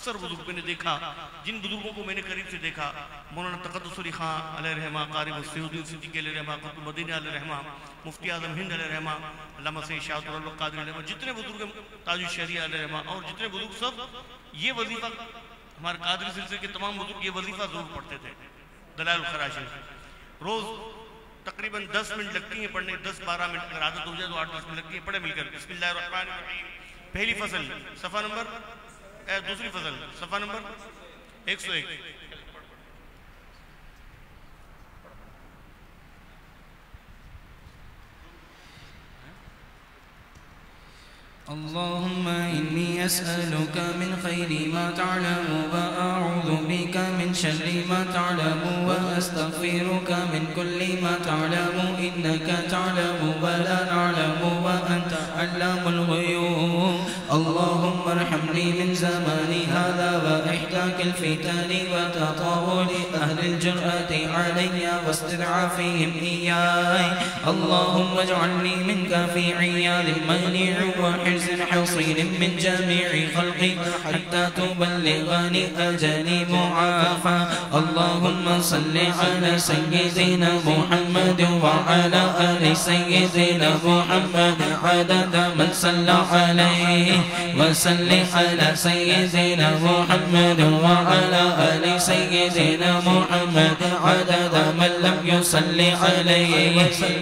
اکثر بزرگ میں نے دیکھا جن بزرگوں کو میں نے قریب سے دیکھا مولانا تقدس علی خان علیہ رحمہ قاری السیودی صدیقی علیہ رحمہ قطب مدینہ علیہ رحمہ مفتی اعظم ہند علیہ رحمہ علامہ سید شاہد اللہ قادری علیہ رحمہ جتنے بزرگ تاج الشریعہ علیہ رحمہ اور جتنے بزرگ سب یہ وظیفہ ہمارے قادری سلسلے کے تمام بزرگ یہ وظیفہ ضرور پڑھتے تھے دلائل الخراج روز تقریباً 10 منٹ لگتی ہیں پڑھنے، 10-12 منٹ، اگر عادت ہو جائے تو 8-10 منٹ لگتی ہے. پڑھے مل کر. بسم اللہ الرحمن الرحیم. پہلی فصل صفحہ نمبر، دوسری فصل صفحہ نمبر 101. اللهم إني أسألك من خير ما تعلم وأعوذ بك من شر ما تعلم وأستغفرك من كل ما تعلم إنك تعلم ولا نعلم وأنت علام الغيوب. اللهم ارحمني من زماني هذا وإحداك الفتن وتطاول أهل الجرأة علي واستضعافهم إياي. اللهم اجعلني منك في عيال منيع وحرز حصين من جميع خلقي حتى تبلغني أجلي معافى. اللهم صل على سيدنا محمد وعلى آل سيدنا محمد عدد من صلى عليه، وصل على سيدنا محمد وعلى آل سيدنا محمد عدد من لم يصل عليه،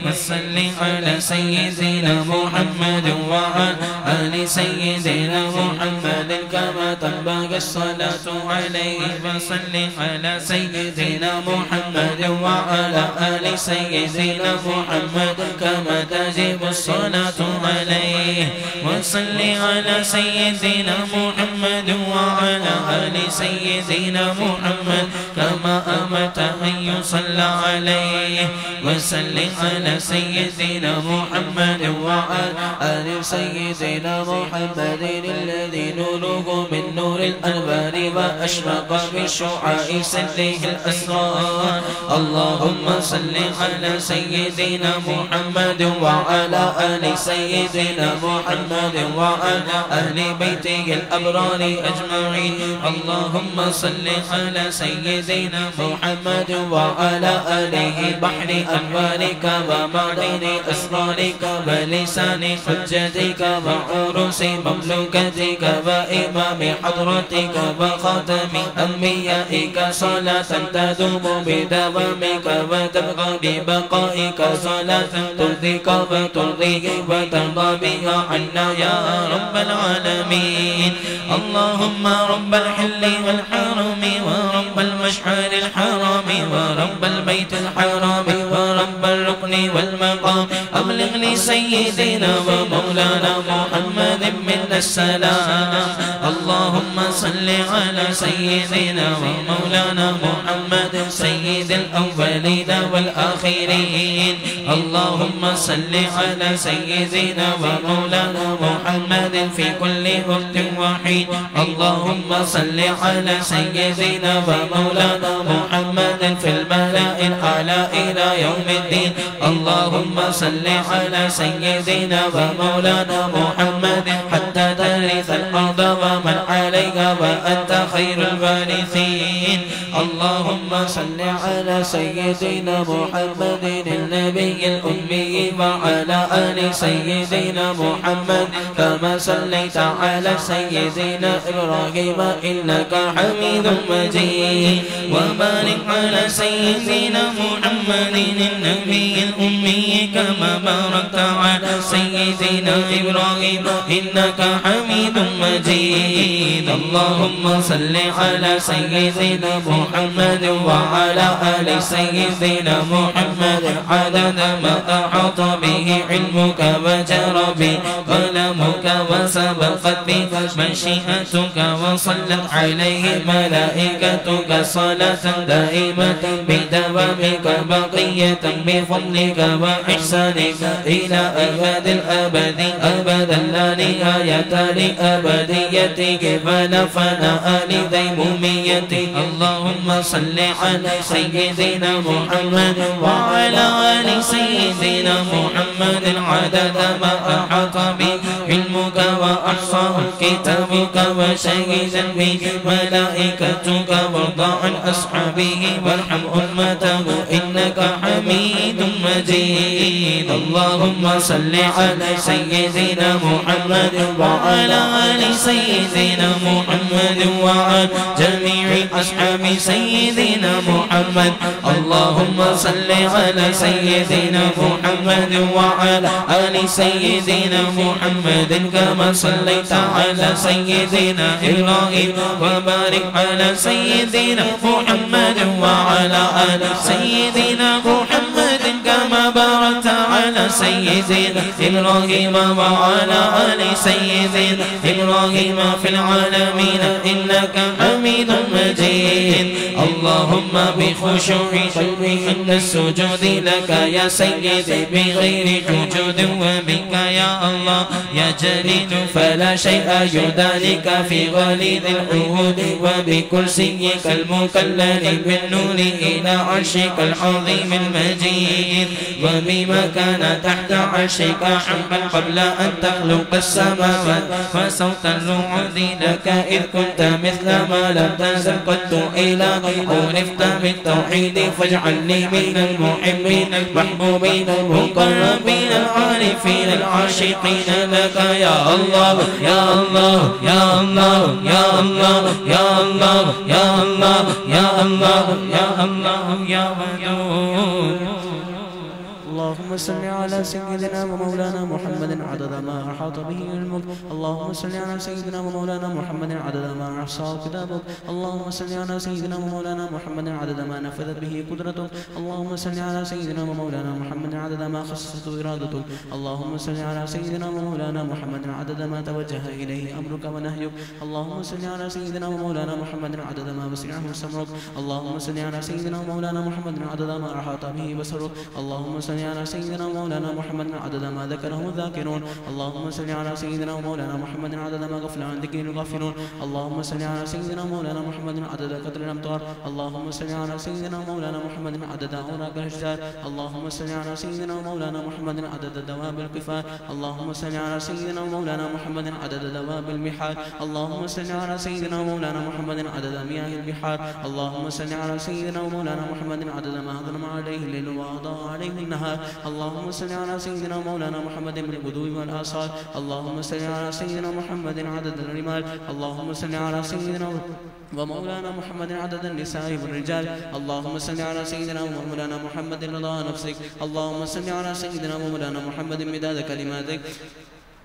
وصل على سيدنا محمد وعلى آل سيدنا محمد كما تنبغي الصلاة عليه. وصل على سيدنا محمد وعلى آل سيدنا محمد كما تجب الصلاة عليه. وصل على سيدنا محمد وعلى آل سيدنا محمد كما أمرت أن يصلى عليه. وصل على سيدنا محمد وعلى آل سيدنا محمد الذي نوره من نور الأنوار وأشرق بشعاع سره الأسرار. اللهم صل على سيدنا محمد وعلى آل سيدنا محمد وعلى أهل بيته الأبرار أجمعين. اللهم صل على سيدنا محمد وعلى آله بحر أنوارك ومعدن أسرارك ولسان حجتك وعروس مملكتك وإمام حضرتك وخاتم أنبيائك صلاة تدوم بدوامك وتبقى ببقائك صلاة ترضيك وترضيه وترضى بها عنا يا رب العالمين. اللهم رب الحل والحرم ورب المشعر الحرام ورب البيت الحرام ورب الركن والمقام أبلغ لسيدنا ومولانا محمد منا السلام. اللهم صل على سيدنا ومولانا محمد سيد الأولين والآخرين. اللهم صل على سيدنا ومولانا محمد في كل وقت وحين. اللهم صل على سيدنا ومولانا محمد في الملأ الأعلى إلى يوم الدين. اللهم صل على سيدنا ومولانا محمد حتى ترث الأرض ومن عليها وأنت خير الوارثين. اللهم صل على سيدنا محمد النبي الأمي وعلى آل سيدنا محمد كما صليت على سيدنا إبراهيم إنك حميد مجيد. وبارك على سيدنا محمد النبي الأمي كما باركت على سيدنا إبراهيم إنك حميد مجيد. اللهم صل على سيدنا محمد وعلى آل سيدنا محمد عدد ما أحاط به علمك وجرى به قلمك وسبقت به مشيئتك وصلت عليه ملائكتك صلاة دائمة بدوامك بقية بفضلك وإحسانك إلى أبد الأبد أبدا لا نهاية لأبديتك فلا فناء لديموميتك. اللهم صل على سيدنا محمد وعلى آل سيدنا محمد عدد ما أحاط به علمك وأحصاه كتابك وشهد به ملائكتك وارض عن أصحابه وارحم أمته إن إنك حميد مجيد. اللهم صل على سيدنا محمد وعلى آل سيدنا محمد وعلى جميع أصحاب سيدنا محمد. اللهم صل على سيدنا محمد وعلى آل سيدنا محمد كما صليت على سيدنا إبراهيم وبارك على سيدنا محمد وعلى آل سيدنا محمد كما باركت على سيدنا إبراهيم وعلى آل سيدنا إبراهيم في العالمين إنك حميد مجيد. اللهم بخشوع قلبي عند السجود لك يا سيدي بغير حجود، وبك يا الله يا جليل فلا شيء يدانك في غليظ العهود، وبكرسيك المكلل بالنور إلى عرشك العظيم المجيد، وبما كان تحت عرشك حقا قبل أن تخلق السماوات، فصوت الرعود لك إذ كنت مثل ما لم تزل قط إلى عرفت بالتوحيد، فاجعلني من المحبين المحبوبين المقربين العارفين العاشقين لك يا الله يا الله يا الله يا الله يا الله يا الله يا الله يا الله يا ودود. اللهم صل على سيدنا ومولانا محمد عدد ما أحاط به علمك. اللهم صل على سيدنا ومولانا محمد عدد ما أحصاه كتابك. اللهم صل على سيدنا ومولانا محمد عدد ما نفذت به قدرتك. اللهم صل على سيدنا ومولانا محمد عدد ما خصصته إرادتك. اللهم صل على سيدنا ومولانا محمد عدد ما توجه إليه أمرك ونهيك. اللهم صل على سيدنا ومولانا محمد عدد ما وسعه سمعك. اللهم صل على سيدنا ومولانا محمد عدد ما أحاط به بصرك. اللهم صل على سيدنا ومولانا محمد عدد ما ذكره الذاكرون. اللهم صل على سيدنا ومولانا محمد عدد ما غفل عن ذكر الغافلون. اللهم صل على سيدنا ومولانا محمد عدد قدر الأمطار. اللهم صل على سيدنا ومولانا محمد عدد أوراق الأشجار. اللهم صل على سيدنا ومولانا محمد عدد دواب القفار. اللهم صل على سيدنا ومولانا محمد عدد دواب البحار. اللهم صل على سيدنا ومولانا محمد عدد مياه البحار. اللهم صل على سيدنا ومولانا محمد عدد ما أظلم عليه الليل وأضاء عليه النهار. اللهم صل على سيدنا مولانا محمد بالغدو والآصال. اللهم صل على سيدنا محمد عدد الرمال. اللهم صل على سيدنا ومولانا محمد عدد النساء والرجال. اللهم صل على سيدنا ومولانا محمد رضا نفسك. اللهم صل على سيدنا ومولانا محمد مداد كلماتك.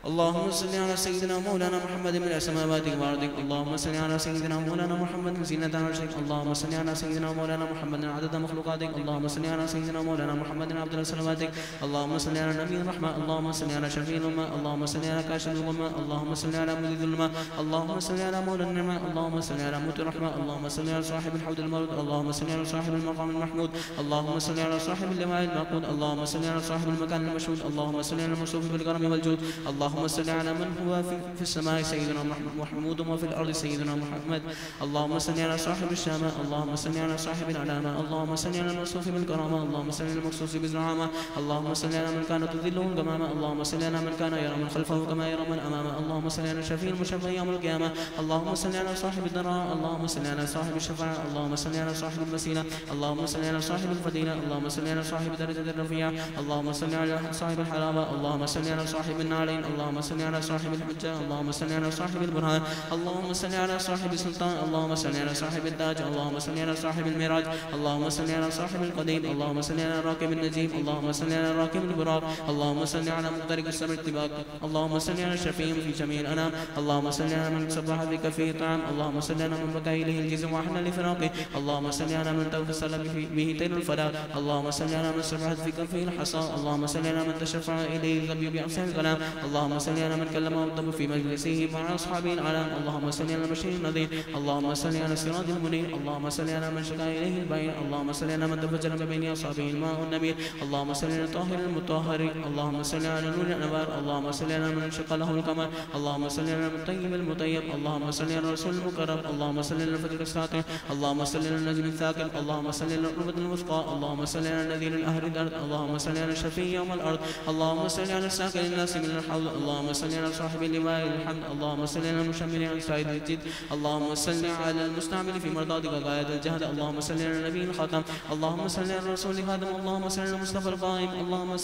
اللهم صل على سيدنا مولانا محمد من السماوات والارض. اللهم صل على سيدنا مولانا محمد زينة عرشك. اللهم صل على سيدنا مولانا محمد عدد مخلوقاتك. اللهم صل على سيدنا مولانا محمد عبد صلواتك. اللهم صل على نبي الرحمة. اللهم صل على شفيع الأمة. اللهم صل على كاشف الغمة. اللهم صل على مزيد الظلمة. اللهم صل على مولى النعمة. اللهم صل على موت الرحمة. اللهم صل على صاحب الحوض المورود. اللهم صل على صاحب المقام المحمود. اللهم صل على صاحب اللواء المعقود. اللهم صل على صاحب المكان المشهود. اللهم صل على الموصوف بالكرم والجود. اللهم صل على من هو في السماء سيدنا محمود وفي الأرض سيدنا محمد. اللهم صل على صاحب الشامة. اللهم صل على صاحب العلامة. اللهم صل على الموصوف بالكرامة. اللهم صل على المخصوص بالزعامة. اللهم صل على من كان تذله الغمامة. اللهم صل على من كان يرى من خلفه كما يرى من أمامه. اللهم صل على الشفيع المشفع يوم القيامة. اللهم صل على صاحب الدراء. اللهم صل على صاحب الشفاعة. اللهم صل على صاحب الوسيلة. اللهم صل على صاحب الفضيلة. اللهم صل على صاحب درجة الرفيعة. اللهم صل على صاحب الحلاوة. اللهم صل على صاحب النارين. اللهم صل على صاحب الحجة. اللهم صل على صاحب البرهان. اللهم صل على صاحب السلطان. اللهم صل على صاحب التاج. اللهم صل على صاحب الميراج. اللهم صل على صاحب القديم. اللهم صل على راكب النجيم. اللهم صل على راكب البراق. اللهم صل على مقترق السمع الطباق. اللهم صل على الشفيع في جميع الأنام. اللهم صل على من صبح بكفيه طعام. اللهم صل على من بكى إليه الجزم وحن لفراقه. اللهم صل على من توسل به تيل الفلاح. اللهم صل على من صبحت في كفيه الحصى. اللهم صل على من تشفع إليه الذبي بأحسن الكلام. اللهم صل على من كلمه الضب في مجلسه مع أصحابه العلام. اللهم صل على البشير النذير. اللهم صل على السراج المنير. اللهم صل على من شكا إليه البعير. اللهم صل على من تفجر بين أصحابه الماء النبيل. اللهم صل على الطاهر المطهر. اللهم صل على نور الأنوار. اللهم صل على من شق له القمر. اللهم صل على الطيب المطيب. اللهم صل على الرسول المقرب. اللهم صل على الفجر الساطع. اللهم صل على النجم الثاقب. اللهم صل على الربة الوثقى. اللهم صل على نذير الأهل الأرض. اللهم صل على الشفيع يوم الأرض. اللهم صل على الساكن الناس من الحوض. اللهم صل على صاحب اللواء الحمد اللهم صل على المشمل عن سعيد الجد اللهم صل على المستعمل في مرضاتك غاية الجهد اللهم صل على النبي الخاتم اللهم صل على الرسول خاتم اللهم صل على المصطفى القائم اللهم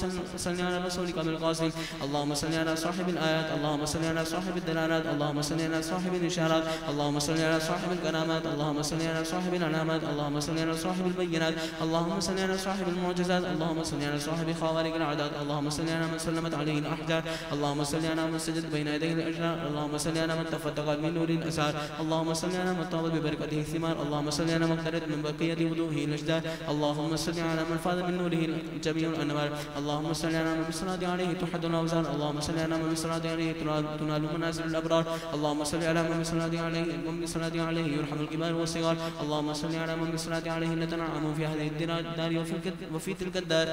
صل على رسولك بالقاسم اللهم صل على صاحب الآيات اللهم صل على صاحب الدلالات اللهم صل على صاحب الإشارات اللهم صل على صاحب الكرامات اللهم صل على صاحب العلامات اللهم صل على صاحب البينات اللهم صل على صاحب المعجزات اللهم صل على صاحب خوارق العادات اللهم صل على من سلمت عليه الأحجار اللهم صل على من سجد بين يديه الأجرار اللهم صل على من تفتق من نور الأسار اللهم صل على من طابت ببركته الثمار اللهم صل على من اقترت من بقية وضوءه الأجداد اللهم صل على من فاض من نوره جميع الأنوار اللهم صل على من بالصلاة عليه تحد الأوزار اللهم صل على من بالصلاة عليه تنال منازل الأبرار اللهم صل على من بالصلاة عليه يرحم الكبار والصغار اللهم صل على من بالصلاة عليه لتنعم في هذه الدار وفي تلك الدار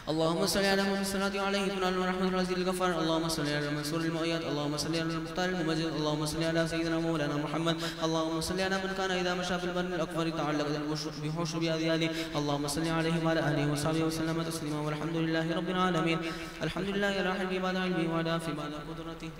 اللهم صل على من بالصلاة عليه تنال رحمة العزيز الغفار اللهم صل على منصور المؤيد اللهم صل على المختار الممجد اللهم صل على سيدنا مولانا محمد اللهم صل على من كان إذا مشى في البر الأكبر تعلق بحوش بأذياله اللهم صل عليه وعلى آله وصحبه وسلم تسليما والحمد لله رب العالمين الحمد لله راحل بعد علمه وعلى في بعد قدرته.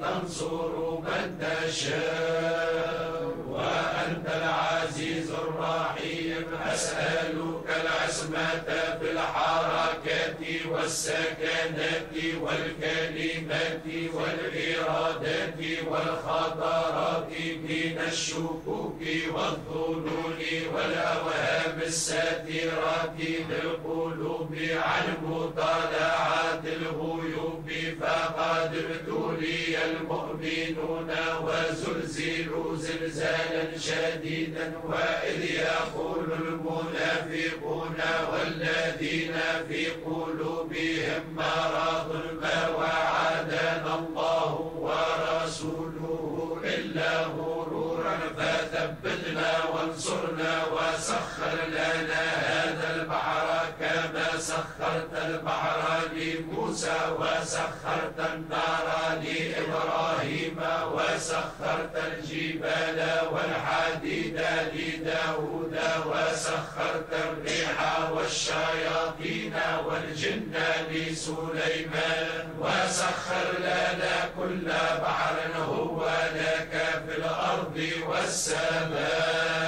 تنصر من تشاء وأنت العزيز الرحيم أسألك العصمة في الحركة والسكنة والكلمة والإرادة والخطرات من الشكوك والظنون والأوهام الساترة للقلوب عن مطالعة الغيوب فقد ابتلي المؤمنون وزلزلوا زلزالا شديدا وإذ يقول المنافقون والذين في قلوبهم مرض ما وعدنا الله ورسوله إلا غرورا فثبتنا وانصرنا وسخر لنا هذا البحر كما سخرت البحر لموسى وسخرت النار لإبراهيم وسخرت الجبال والحديد لداود وسخرت الريح والشياطين والجن لسليمان وسخر لنا كل بحر هو لك في الأرض والسماء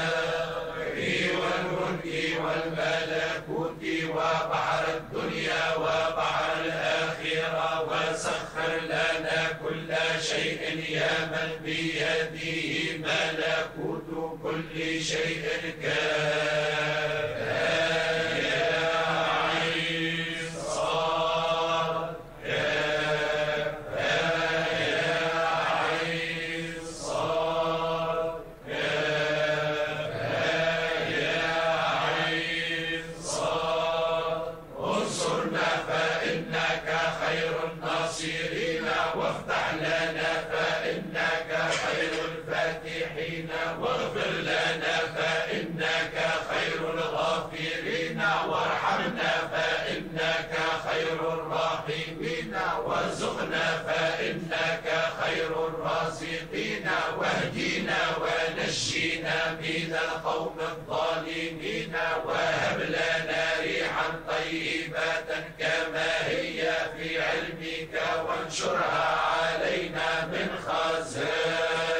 والملك والملكوت وبحر الدنيا وبحر الآخرة وسخر لنا كل شيء يا من بيده ملكوت كل شيء كان واهدنا ونجينا من القوم الظالمين وهب لنا ريحا طيبة كما هي في علمك وانشرها علينا من خزائن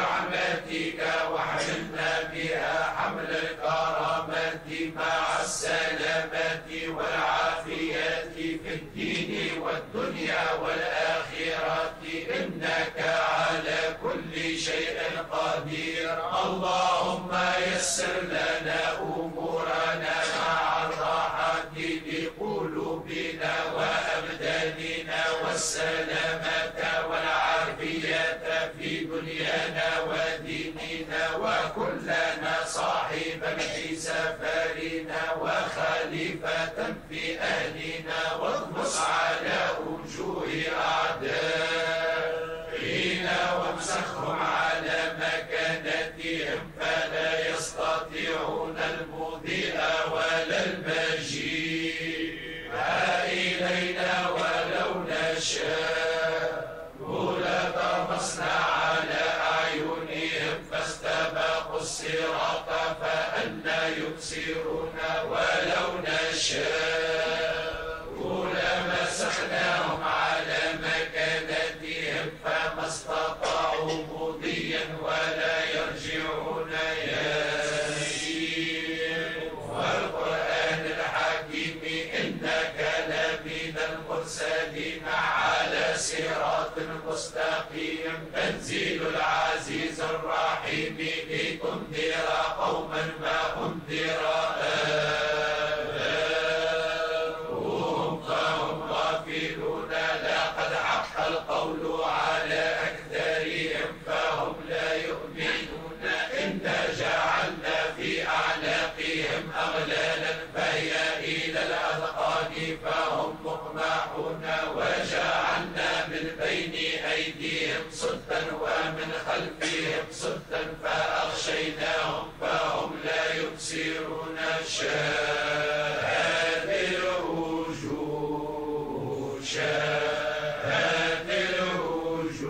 رحمتك واحملنا بها حمل الكرامة مع السلامة والعافية في الدين والدنيا والآخرة إنك على كل شيء قدير اللهم يسر لنا أمورنا مع الراحة لقلوبنا وأبداننا خليفة في أهلنا واطمس على وجوه أعدائنا وامسخهم على مكانتهم فلا يستطيعون المضي ولا المجيء إلينا ولو نشاء لطمسنا على أعينهم فاستبقوا الصراط فأنى يبصرون ولو نشاء لمسخناهم على مكانتهم فما استطاعوا مضيا ولا يرجعون يسير والقرآن الحكيم إنك لمن المرسلين على صراط مستقيم تنزيل العزيز الرحيم لتنذر قوما ما أنذر آباؤهم فهم غافلون لقد حق القول على أكثرهم فهم لا يؤمنون إنا جعلنا في أعناقهم أغلالا فهي إلى الأذقان فهم مقمحون وجعلنا من بين أيديهم سدا ومن خلفهم سدا فأغشيناهم فهم لا يبصرون شاهد الوجوه شاهد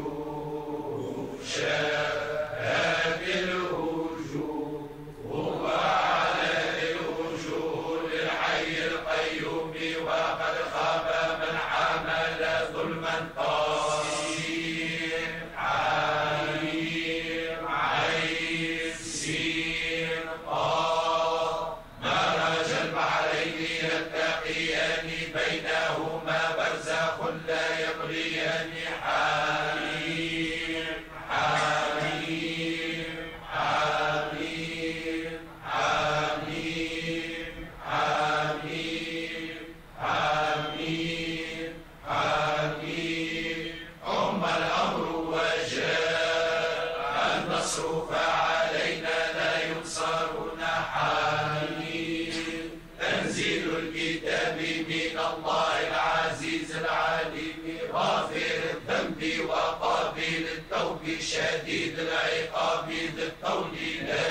الوجوه شاهد الوجوه هو على الوجوه للحي القيوم وقد خاب من حمل ظلما طاغين حميم عين سين قاف مرج البحرين يلتقيان بينهما برزخ لا يبغيان حميم حميم حميم حميم حميم حميم حميم الأمر وجاء النصر فعلينا لا ينصرون حميم تنزيل الكتاب من الله العزيز العليم غافر الذنب وقابل التوب شديد العقاب ذي الطول لا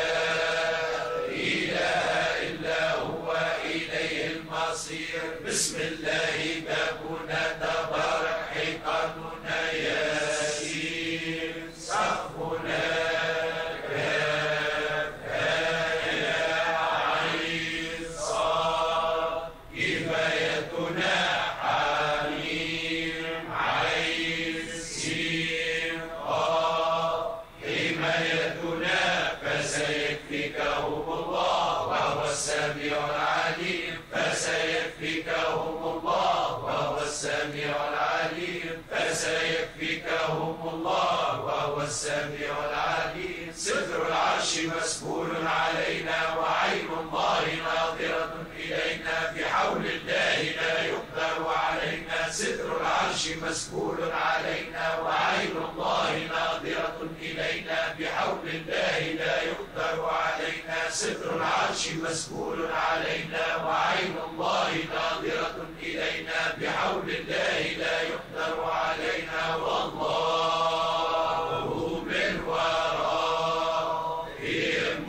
إله إلا هو إليه المصير بسم الله بابنا تبارك حيطاننا ياسين سقفنا كفايتنا حميم عين سين قاف حمايتنا فسيكفيكهم الله وهو السميع العليم فسيكفيكهم الله وهو السميع العليم فسيكفيكهم الله وهو السميع العليم ستر العرش مسبول علينا وعين الله ناظرة إلينا بحول الله لا يقدر علينا ستر العرش مسبول علينا وعين الله ناظرة إلينا بحول الله لا يقدر علينا ستر العرش مسبول علينا وعين الله ناظرة إلينا بحول الله لا يقدر علينا والله من ورائهم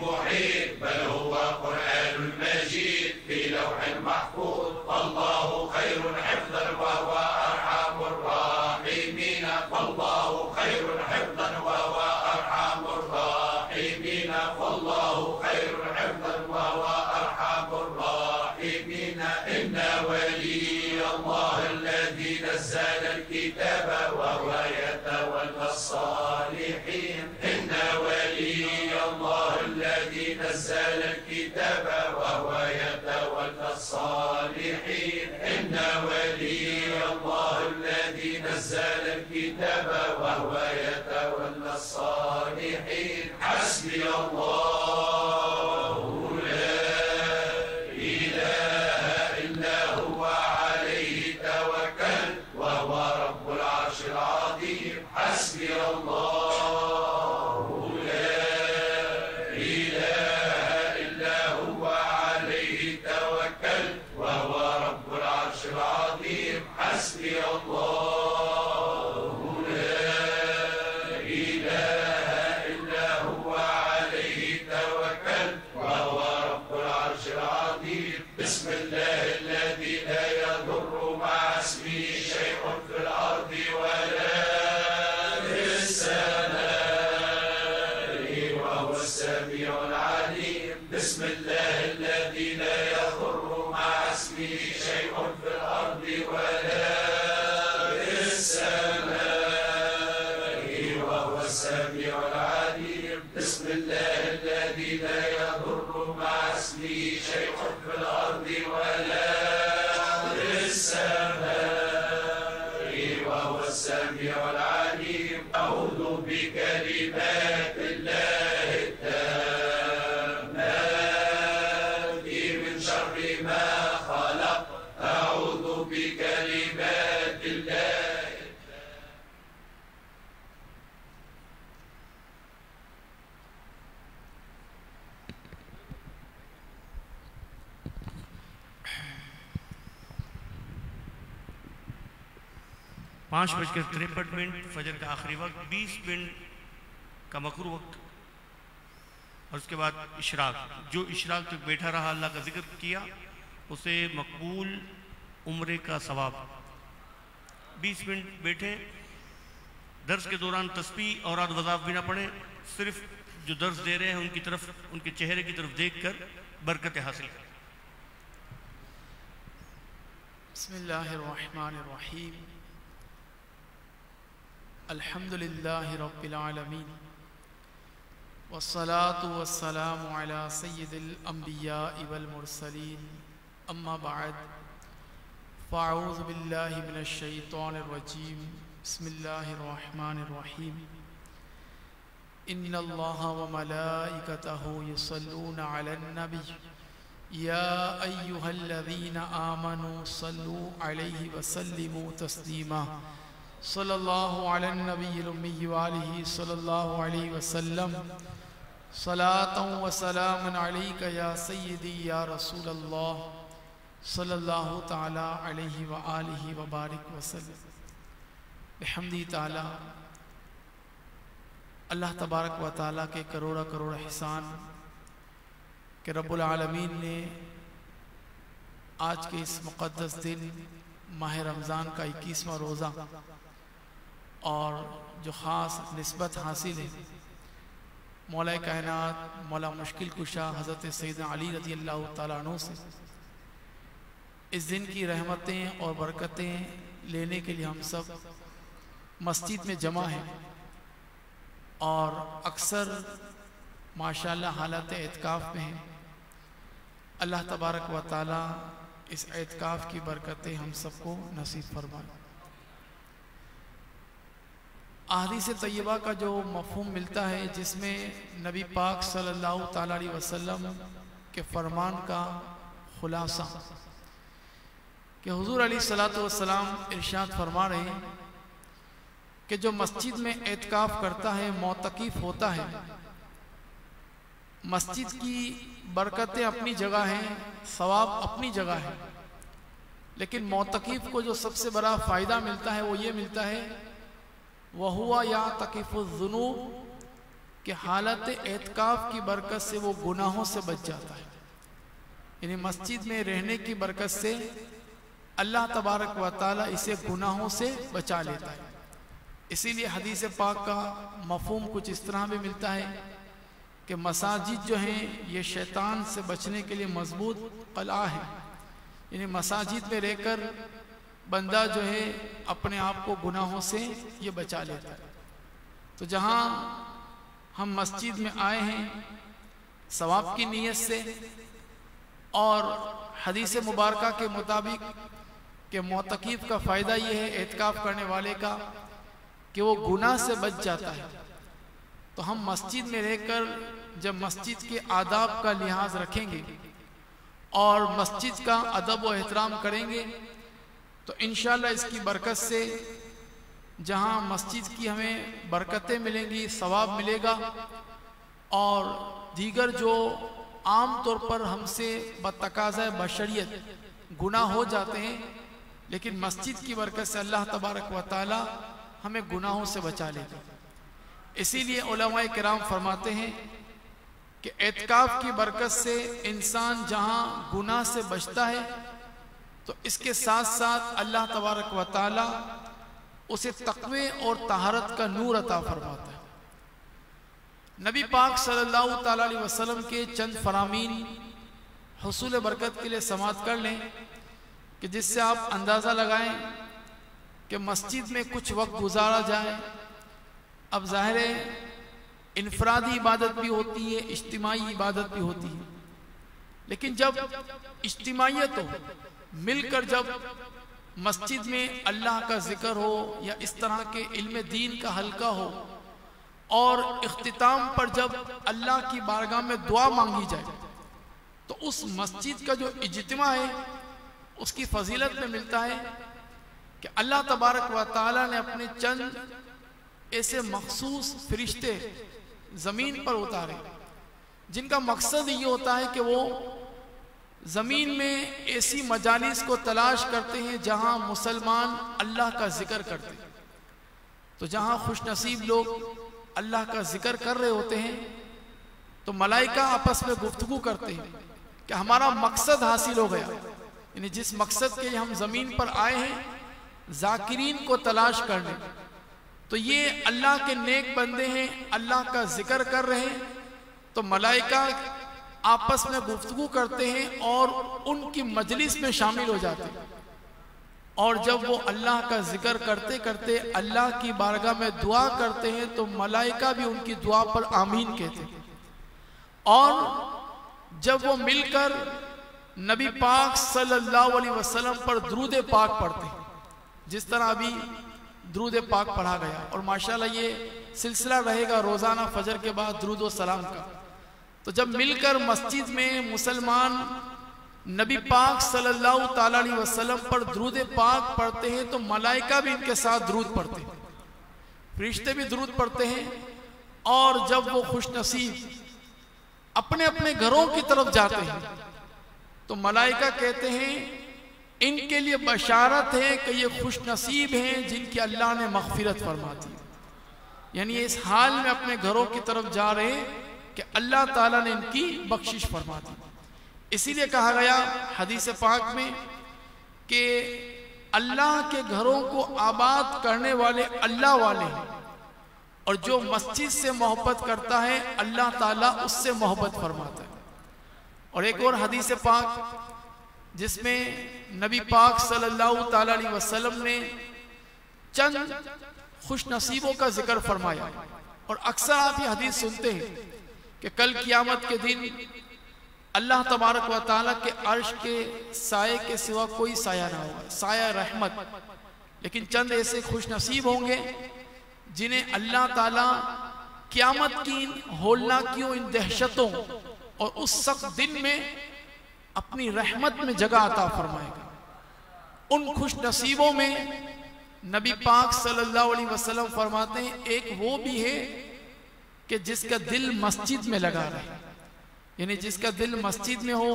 محيط بل هو قرآن مجيد في لوح محفوظ والله خير حفظا وهو أرحم الراحمين والله خير حفظا وهو أرحم الراحمين والله خير حفظا وهو أرحم الراحمين إن ولي الله الذي نزل الكتاب وهو يتولى الصالحين إن ولي الله الذي نزل الكتاب وهو يتولى الصالحين إن ولي الله الذي نزل الكتاب وهو يتولى الصالحين حسبي الله لا إله إلا هو عليه توكل وهو رب العرش العظيم حسبي الله لا إله إلا هو عليه توكل الله الذي لا يضر مع اسمه شيء في الأرض ولا في السماء وهو السميع العليم. بسم الله الذي لا يضر مع اسمه شيء في الأرض ولا في السماء وهو السميع العليم. بسم الله الذي لا يضر مع اسمه شيء في الأرض ولا في السماء وهو السميع العليم. أعوذ بكلمات الله التامات من شر ما خلق. أعوذ بكلمات الله. پانچ بج کر 53 منٹ فجر کا آخری وقت، 20 منٹ کا مکروہ وقت، اور اس کے بعد اشراق. جو اشراق تک بیٹھا رہا اللہ کا ذکر کیا اسے مقبول عمرے کا ثواب. 20 منٹ بیٹھیں، درس کے دوران تسبیح اور اوراد وظائف بھی نہ پڑھیں، صرف جو درس دے رہے ہیں ان کی طرف، ان کے چہرے کی طرف دیکھ کر برکتیں حاصل کریں. بسم اللہ الرحمن الرحیم. الحمد للہ رب العالمین والصلاة والسلام علی سید الانبیاء والمرسلین. اما بعد فاعوذ باللہ من الشیطان الرجیم. بسم اللہ الرحمن الرحیم. ان اللہ وملائکتہ یصلون علی النبی یا ایہا الذین آمنوا صلوا علیہ وسلموا تسلیما. صلی اللہ علی النبی الامی وآلہ صلی اللہ علیہ وسلم. صلاة و سلام علیک یا سیدی یا رسول اللہ صلی اللہ تعالی علیہ وآلہ وبارک وسلم. بحمدی تعالی اللہ تبارک و تعالی کے کروڑا کروڑ احسان کہ رب العالمین نے آج کے اس مقدس دن ماہ رمضان کا 21واں روزہ اور جو خاص نسبت حاصل ہے مولا کائنات مولا مشکل کشا حضرت سیدنا علی رضی اللہ تعالیٰ عنہ سے، اس دن کی رحمتیں اور برکتیں لینے کے لیے ہم سب مسجد میں جمع ہیں، اور اکثر ماشاءاللہ حالت اعتکاف میں ہیں. اللہ تبارک و تعالیٰ اس اعتکاف کی برکتیں ہم سب کو نصیب فرمائے. احادیث طیبہ کا جو مفہوم ملتا ہے جس میں نبی پاک صلی اللہ تعالیٰ علیہ وسلم کے فرمان کا خلاصہ کہ حضور علیہ السلام ارشاد فرما رہے ہیں کہ جو مسجد میں اعتکاف کرتا ہے، معتکف ہوتا ہے، مسجد کی برکتیں اپنی جگہ ہیں، ثواب اپنی جگہ ہے، لیکن معتکف کو جو سب سے بڑا فائدہ ملتا ہے وہ یہ ملتا ہے وَهُوَ يَعْتَكِفُ الذُّنُوبَ کہ حالت اعتکاف کی برکت سے وہ گناہوں سے بچ جاتا ہے. یعنی مسجد میں رہنے کی برکت سے اللہ تبارک و تعالی اسے گناہوں سے بچا لیتا ہے. اسی لیے حدیث پاک کا مفہوم کچھ اس طرح بھی ملتا ہے کہ مساجد جو ہیں یہ شیطان سے بچنے کے لیے مضبوط قلعہ ہے. یعنی مساجد میں رہ کر بندہ جو ہے اپنے آپ کو گناہوں سے یہ بچا لیتا ہے. تو جہاں ہم مسجد میں آئے ہیں ثواب کی نیت سے، اور حدیث مبارکہ کے مطابق کہ معتکف کا فائدہ یہ ہے اعتکاف کرنے والے کا کہ وہ گناہ سے بچ جاتا ہے، تو ہم مسجد میں رہ کر جب مسجد کے آداب کا لحاظ رکھیں گے اور مسجد کا ادب و احترام کریں گے تو انشاءاللہ اس کی برکت سے جہاں مسجد کی ہمیں برکتیں ملیں گی، ثواب ملے گا، اور دیگر جو عام طور پر ہم سے بتقاضۂ بشریت گناہ ہو جاتے ہیں، لیکن مسجد کی برکت سے اللہ تبارک و تعالی ہمیں گناہوں سے بچا لے گا. اسی لیے علماء کرام فرماتے ہیں کہ اعتکاف کی برکت سے انسان جہاں گناہ سے بچتا ہے تو اس کے ساتھ ساتھ اللہ تبارک و تعالی اسے تقوی اور طہارت کا نور عطا فرماتا ہے۔ نبی پاک صلی اللہ تعالی علیہ وسلم کے چند فرامین حصول برکت کے لیے سماعت کر لیں کہ جس سے آپ اندازہ لگائیں کہ مسجد میں کچھ وقت گزارا جائے۔ اب ظاہر ہے انفرادی عبادت بھی ہوتی ہے، اجتماعی عبادت بھی ہوتی ہے، لیکن جب اجتماعیت ہو، مل کر جب مسجد میں اللہ کا ذکر ہو یا اس طرح کے علم دین کا حلقہ ہو اور اختتام پر جب اللہ کی بارگاہ میں دعا مانگی جائے تو اس مسجد کا جو اجتماع ہے اس کی فضیلت میں ملتا ہے کہ اللہ تبارک و تعالی نے اپنے چند ایسے مخصوص فرشتے زمین پر اتارے جن کا مقصد یہ ہوتا ہے کہ وہ زمین میں ایسی مجالس کو تلاش کرتے ہیں جہاں مسلمان اللہ کا ذکر کرتے ہیں۔ تو جہاں خوش نصیب لوگ اللہ کا ذکر کر رہے ہوتے ہیں تو ملائکہ آپس میں گفتگو کرتے ہیں کہ ہمارا مقصد حاصل ہو گیا، یعنی جس مقصد کے لیے ہم زمین پر آئے ہیں ذاکرین کو تلاش کرنے، تو یہ اللہ کے نیک بندے ہیں، اللہ کا ذکر کر رہے ہیں، تو ملائکہ آپس میں گفتگو کرتے ہیں اور ان کی مجلس میں شامل ہو جاتے ہیں، اور جب وہ اللہ کا ذکر کرتے کرتے اللہ کی بارگاہ میں دعا کرتے ہیں تو ملائکہ بھی ان کی دعا پر آمین کہتے ہیں، اور جب وہ مل کر نبی پاک صلی اللہ علیہ وسلم پر درود پاک پڑھتے ہیں، جس طرح ابھی درود پاک پڑھا گیا، اور ماشاءاللہ یہ سلسلہ رہے گا روزانہ فجر کے بعد درود و سلام کا، تو جب مل کر مسجد میں مسلمان نبی پاک صلی اللہ تعالی علیہ وسلم پر درود پاک پڑھتے ہیں تو ملائکہ بھی ان کے ساتھ درود پڑھتے ہیں، فرشتے بھی درود پڑھتے ہیں، اور جب وہ خوش نصیب اپنے اپنے گھروں کی طرف جاتے ہیں تو ملائکہ کہتے ہیں ان کے لیے بشارت ہے کہ یہ خوش نصیب ہیں جن کی اللہ نے مغفرت فرما دی، یعنی اس حال میں اپنے گھروں کی طرف جا رہے ہیں کہ اللہ تعالیٰ نے ان کی بخشش فرما دی۔ اسی لیے کہا گیا حدیث پاک میں کہ اللہ کے گھروں کو آباد کرنے والے اللہ والے ہیں، اور جو مسجد سے محبت کرتا ہے اللہ تعالیٰ اس سے محبت فرماتا ہے۔ اور ایک اور حدیث پاک جس میں نبی پاک صلی اللہ تعالی علیہ وسلم نے چند خوش نصیبوں کا ذکر فرمایا، اور اکثر آپ یہ حدیث سنتے ہیں کہ کل قیامت کے دن اللہ تبارک و تعالیٰ کے عرش کے سائے کے سوا کوئی سایہ نہ ہوگا، سایہ رحمت، لیکن چند ایسے خوش نصیب ہوں گے جنہیں اللہ تعالیٰ قیامت کی ہولناکیوں، ان دہشتوں اور اس سخت دن میں اپنی رحمت میں جگہ عطا فرمائے گا۔ ان خوش نصیبوں میں نبی پاک صلی اللہ علیہ وسلم فرماتے ہیں ایک وہ بھی ہے کہ جس کا دل مسجد میں لگا رہے، یعنی جس کا دل مسجد میں ہو،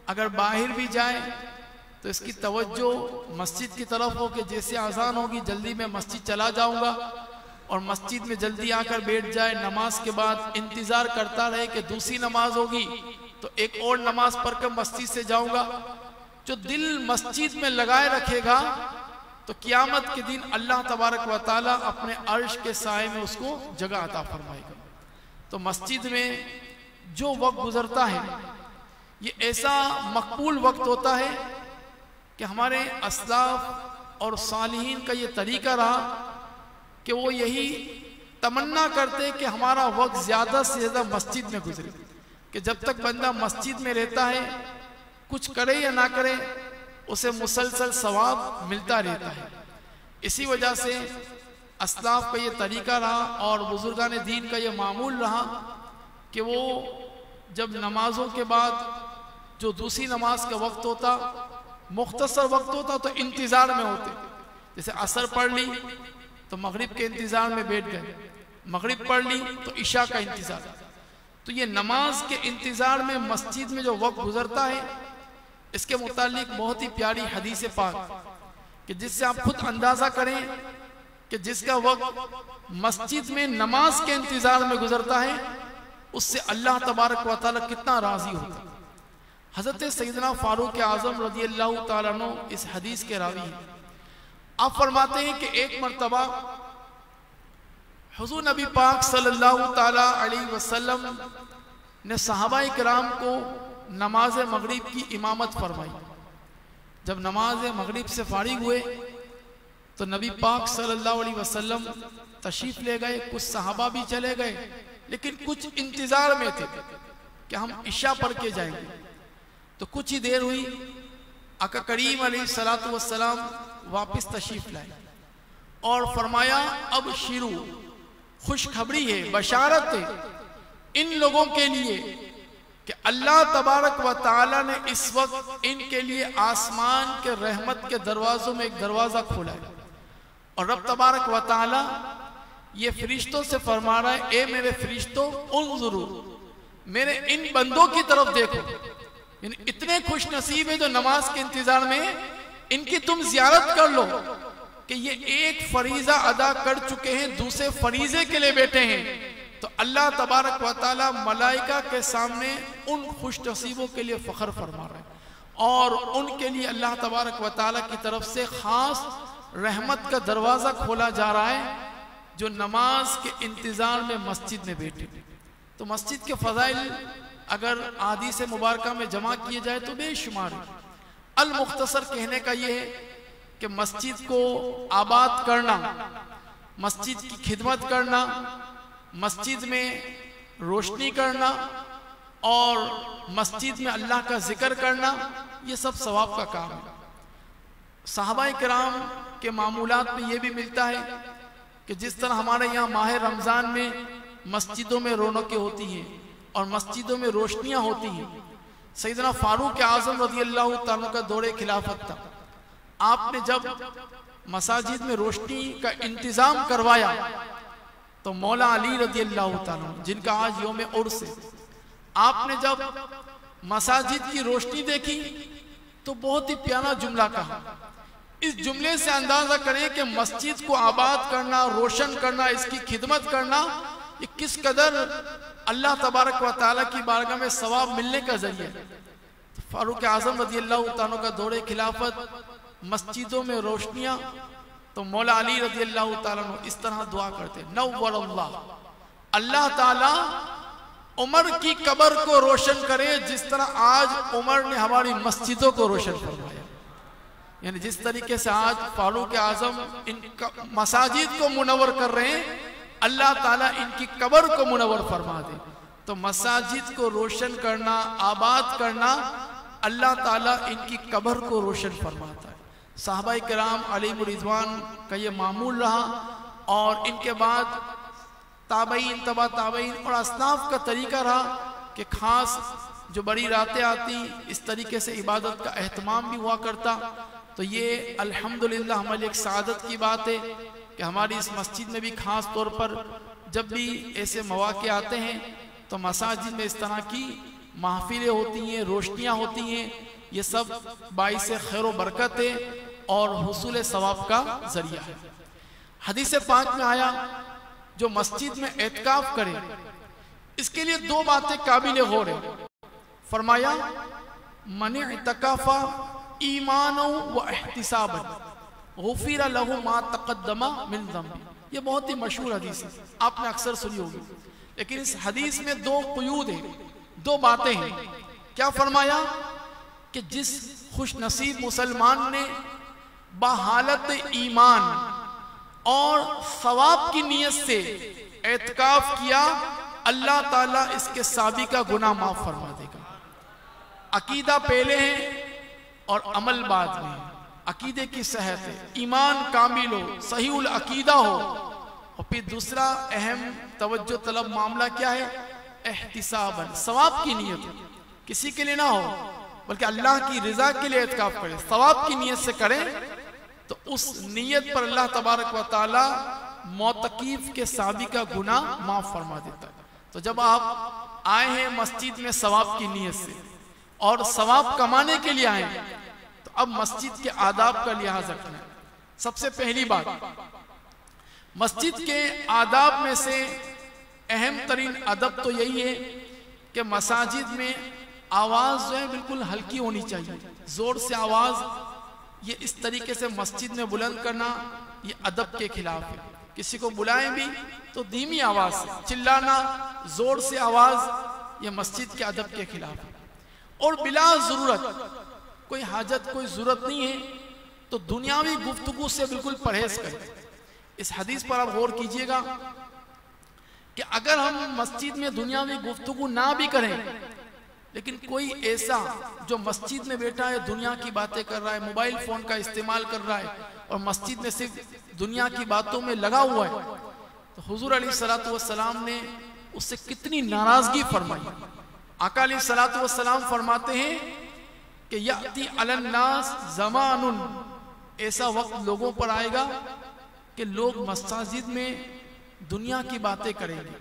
اگر باہر بھی جائے تو اس کی توجہ مسجد کی طرف ہو کہ جیسے اذان ہوگی جلدی میں مسجد چلا جاؤں گا، اور مسجد میں جلدی آ کر بیٹھ جائے، نماز کے بعد انتظار کرتا رہے کہ دوسری نماز ہوگی تو ایک اور نماز پڑھ کر مسجد سے جاؤں گا۔ جو دل مسجد میں لگائے رکھے گا تو قیامت کے دن اللہ تبارک و تعالیٰ اپنے عرش کے سائے میں اس کو جگہ عطا فرمائے گا۔ تو مسجد میں جو وقت گزرتا ہے یہ ایسا مقبول وقت ہوتا ہے کہ ہمارے اسلاف اور صالحین کا یہ طریقہ رہا کہ وہ یہی تمنا کرتے کہ ہمارا وقت زیادہ سے زیادہ مسجد میں گزرے، کہ جب تک بندہ مسجد میں رہتا ہے کچھ کرے یا نہ کرے اسے مسلسل ثواب ملتا رہتا ہے۔ اسی وجہ سے اسلاف کا یہ طریقہ رہا اور بزرگان دین کا یہ معمول رہا کہ وہ جب نمازوں کے بعد جو دوسری نماز کا وقت ہوتا، مختصر وقت ہوتا، تو انتظار میں ہوتے، جیسے عصر پڑھ لی تو مغرب کے انتظار میں بیٹھ گئے، مغرب پڑھ لی تو عشاء کا انتظار۔ تو یہ نماز کے انتظار میں مسجد میں جو وقت گزرتا ہے اس کے متعلق بہت ہی پیاری حدیث پاک کہ جس سے آپ خود اندازہ کریں کہ جس کا وقت مسجد میں نماز کے انتظار میں گزرتا ہے اس سے اللہ تبارک و تعالیٰ کتنا راضی ہوتا ہے۔ حضرت سیدنا فاروق اعظم رضی اللہ تعالیٰ عنہ اس حدیث کے راوی ہیں۔ آپ فرماتے ہیں کہ ایک مرتبہ حضور نبی پاک صلی اللہ تعالیٰ علیہ وسلم نے صحابہ کرام کو نماز مغرب کی امامت فرمائی۔ جب نماز مغرب سے فارغ ہوئے تو نبی پاک صلی اللہ علیہ وسلم تشریف لے گئے، کچھ صحابہ بھی چلے گئے، لیکن کچھ انتظار میں تھے کہ ہم عشاء پڑھ کے جائیں گے۔ تو کچھ ہی دیر ہوئی، آقا کریم علیہ السلام واپس تشریف لائے اور فرمایا اب شروع، خوشخبری ہے، بشارت ہے ان لوگوں کے لیے کہ اللہ تبارک و تعالیٰ نے اس وقت ان کے لیے آسمان کے رحمت کے دروازوں میں ایک دروازہ کھولا ہے، اور رب تبارک و تعالیٰ یہ فرشتوں سے فرما رہا ہے اے میرے فرشتوں انظروا، میرے ان بندوں کی طرف دیکھو، یعنی اتنے خوش نصیب ہیں جو نماز کے انتظار میں، ان کی تم زیارت کر لو کہ یہ ایک فریضہ ادا کر چکے ہیں، دوسرے فریضے کے لیے بیٹھے ہیں۔ تو اللہ تبارک و تعالیٰ ملائکہ کے سامنے ان خوش نصیبوں کے لیے فخر فرما رہے ہیں، اور ان کے لیے اللہ تبارک و تعالیٰ کی طرف سے خاص رحمت کا دروازہ کھولا جا رہا ہے جو نماز کے انتظار میں مسجد میں بیٹھے۔ تو مسجد کے فضائل اگر احادیث مبارکہ میں جمع کیے جائے تو بے شمار ہے۔ المختصر کہنے کا یہ ہے کہ مسجد کو آباد کرنا، مسجد کی خدمت کرنا، مسجد میں روشنی کرنا اور مسجد میں اللہ کا ذکر کرنا، یہ سب ثواب کا کام ہے۔ صحابہ کرام کے معمولات میں یہ بھی ملتا ہے کہ جس طرح ہمارے یہاں ماہ رمضان میں مسجدوں میں رونقیں ہوتی ہیں اور مسجدوں میں روشنیاں ہوتی ہیں، سیدنا فاروق اعظم رضی اللہ تعالیٰ کا دور خلافت تھا، آپ نے جب مساجد میں روشنی کا انتظام کروایا تو مولا علی رضی اللہ تعالیٰ جن کا آج یوم عرس ہے، آپ نے جب مساجد کی روشنی دیکھی تو بہت ہی پیارا جملہ کہا۔ اس جملے سے اندازہ کریں کہ مسجد کو آباد کرنا، روشن کرنا، اس کی خدمت کرنا یہ کس قدر اللہ تبارک و تعالیٰ کی بارگاہ میں ثواب ملنے کا ذریعہ ہے۔ فاروق اعظم رضی اللہ تعالیٰ کا دور خلافت، مسجدوں میں روشنیاں، تو مولا علی رضی اللہ تعالیٰ اس طرح دعا کرتے نور اللہ، اللہ تعالیٰ عمر کی قبر کو روشن کرے جس طرح آج عمر نے ہماری مسجدوں کو روشن فرمایا۔ یعنی جس طریقے سے آج فاروق اعظم ان مساجد کو منور کر رہے ہیں، اللہ تعالیٰ ان کی قبر کو منور فرما دے۔ تو مساجد کو روشن کرنا، آباد کرنا، اللہ تعالیٰ ان کی قبر کو روشن فرماتا ہے۔ صحابہ کرام علیہم رضوان کا یہ معمول رہا، اور ان کے بعد تابعین، تبع تابعین اور اصناف کا طریقہ رہا کہ خاص جو بڑی راتیں آتی اس طریقے سے عبادت کا اہتمام بھی ہوا کرتا۔ تو یہ الحمدللہ ہمارے لیے ایک سعادت کی بات ہے کہ ہماری اس مسجد میں بھی خاص طور پر جب بھی ایسے مواقع آتے ہیں تو مساجد میں اس طرح کی محفلیں ہوتی ہیں، روشنیاں ہوتی ہیں، یہ سب باعث خیر و برکت ہے اور حصول ثواب کا ذریعہ ہے۔ حدیث پاک میں آیا جو مسجد میں اعتکاف کرے اس کے لیے دو باتیں قابل غور ہیں۔ فرمایا من اعتکاف ایمانا و احتسابا غفر له ما تقدم من ذنب، یہ بہت ہی مشہور حدیث ہے، آپ نے اکثر سنی ہوگی، لیکن اس حدیث میں دو قیود ہیں، دو باتیں ہیں۔ کیا فرمایا کہ جس خوش نصیب مسلمان نے بحالت ایمان اور ثواب کی نیت سے اعتکاف کیا، اللہ تعالیٰ اس کے سابقہ گناہ معاف فرما دے گا۔ عقیدہ پہلے ہے اور عمل بعد میں ہے، عقیدے کی صحت ہے، ایمان کامل ہو، صحیح العقیدہ ہو، اور پھر دوسرا اہم توجہ طلب معاملہ کیا ہے؟ احتسابا، ثواب کی نیت، کسی کے لیے نہ ہو بلکہ اللہ کی رضا کے لیے اعتکاف کرے، ثواب کی نیت سے کریں تو اس نیت پر اللہ تبارک و تعالی معتکف کے سابقہ گناہ معاف فرما دیتا ہے۔ تو جب آپ آئے ہیں مسجد میں ثواب کی نیت سے اور ثواب کمانے کے لیے آئے ہیں تو اب مسجد کے آداب کا لحاظ رکھنا ہے۔ سب سے پہلی بات، مسجد کے آداب میں سے اہم ترین ادب تو یہی ہے کہ مساجد میں آواز جو ہے بالکل ہلکی ہونی چاہیے. زور سے آواز یہ اس طریقے سے مسجد میں بلند کرنا یہ ادب کے خلاف ہے. کسی کو بلائیں بھی تو دھیمی آواز سے، چلانا زور سے آواز یہ مسجد کے ادب کے خلاف ہے. اور بلا ضرورت کوئی حاجت کوئی ضرورت نہیں ہے تو دنیاوی گفتگو سے بالکل پرہیز کریں. اس حدیث پر آپ غور کیجئے گا کہ اگر ہم مسجد میں دنیاوی گفتگو نہ بھی کریں لیکن کوئی ایسا جو مسجد میں بیٹھا ہے دنیا کی باتیں کر رہا ہے، موبائل فون کا استعمال کر رہا ہے اور مسجد میں صرف دنیا کی باتوں میں لگا ہوا ہے، تو حضور علیہ السلام نے اس سے کتنی ناراضگی فرمائی. آقا علیہ السلام فرماتے ہیں کہ یأتی علی الناس زمان، ایسا وقت لوگوں پر آئے گا کہ لوگ مساجد میں دنیا کی باتیں کریں گے.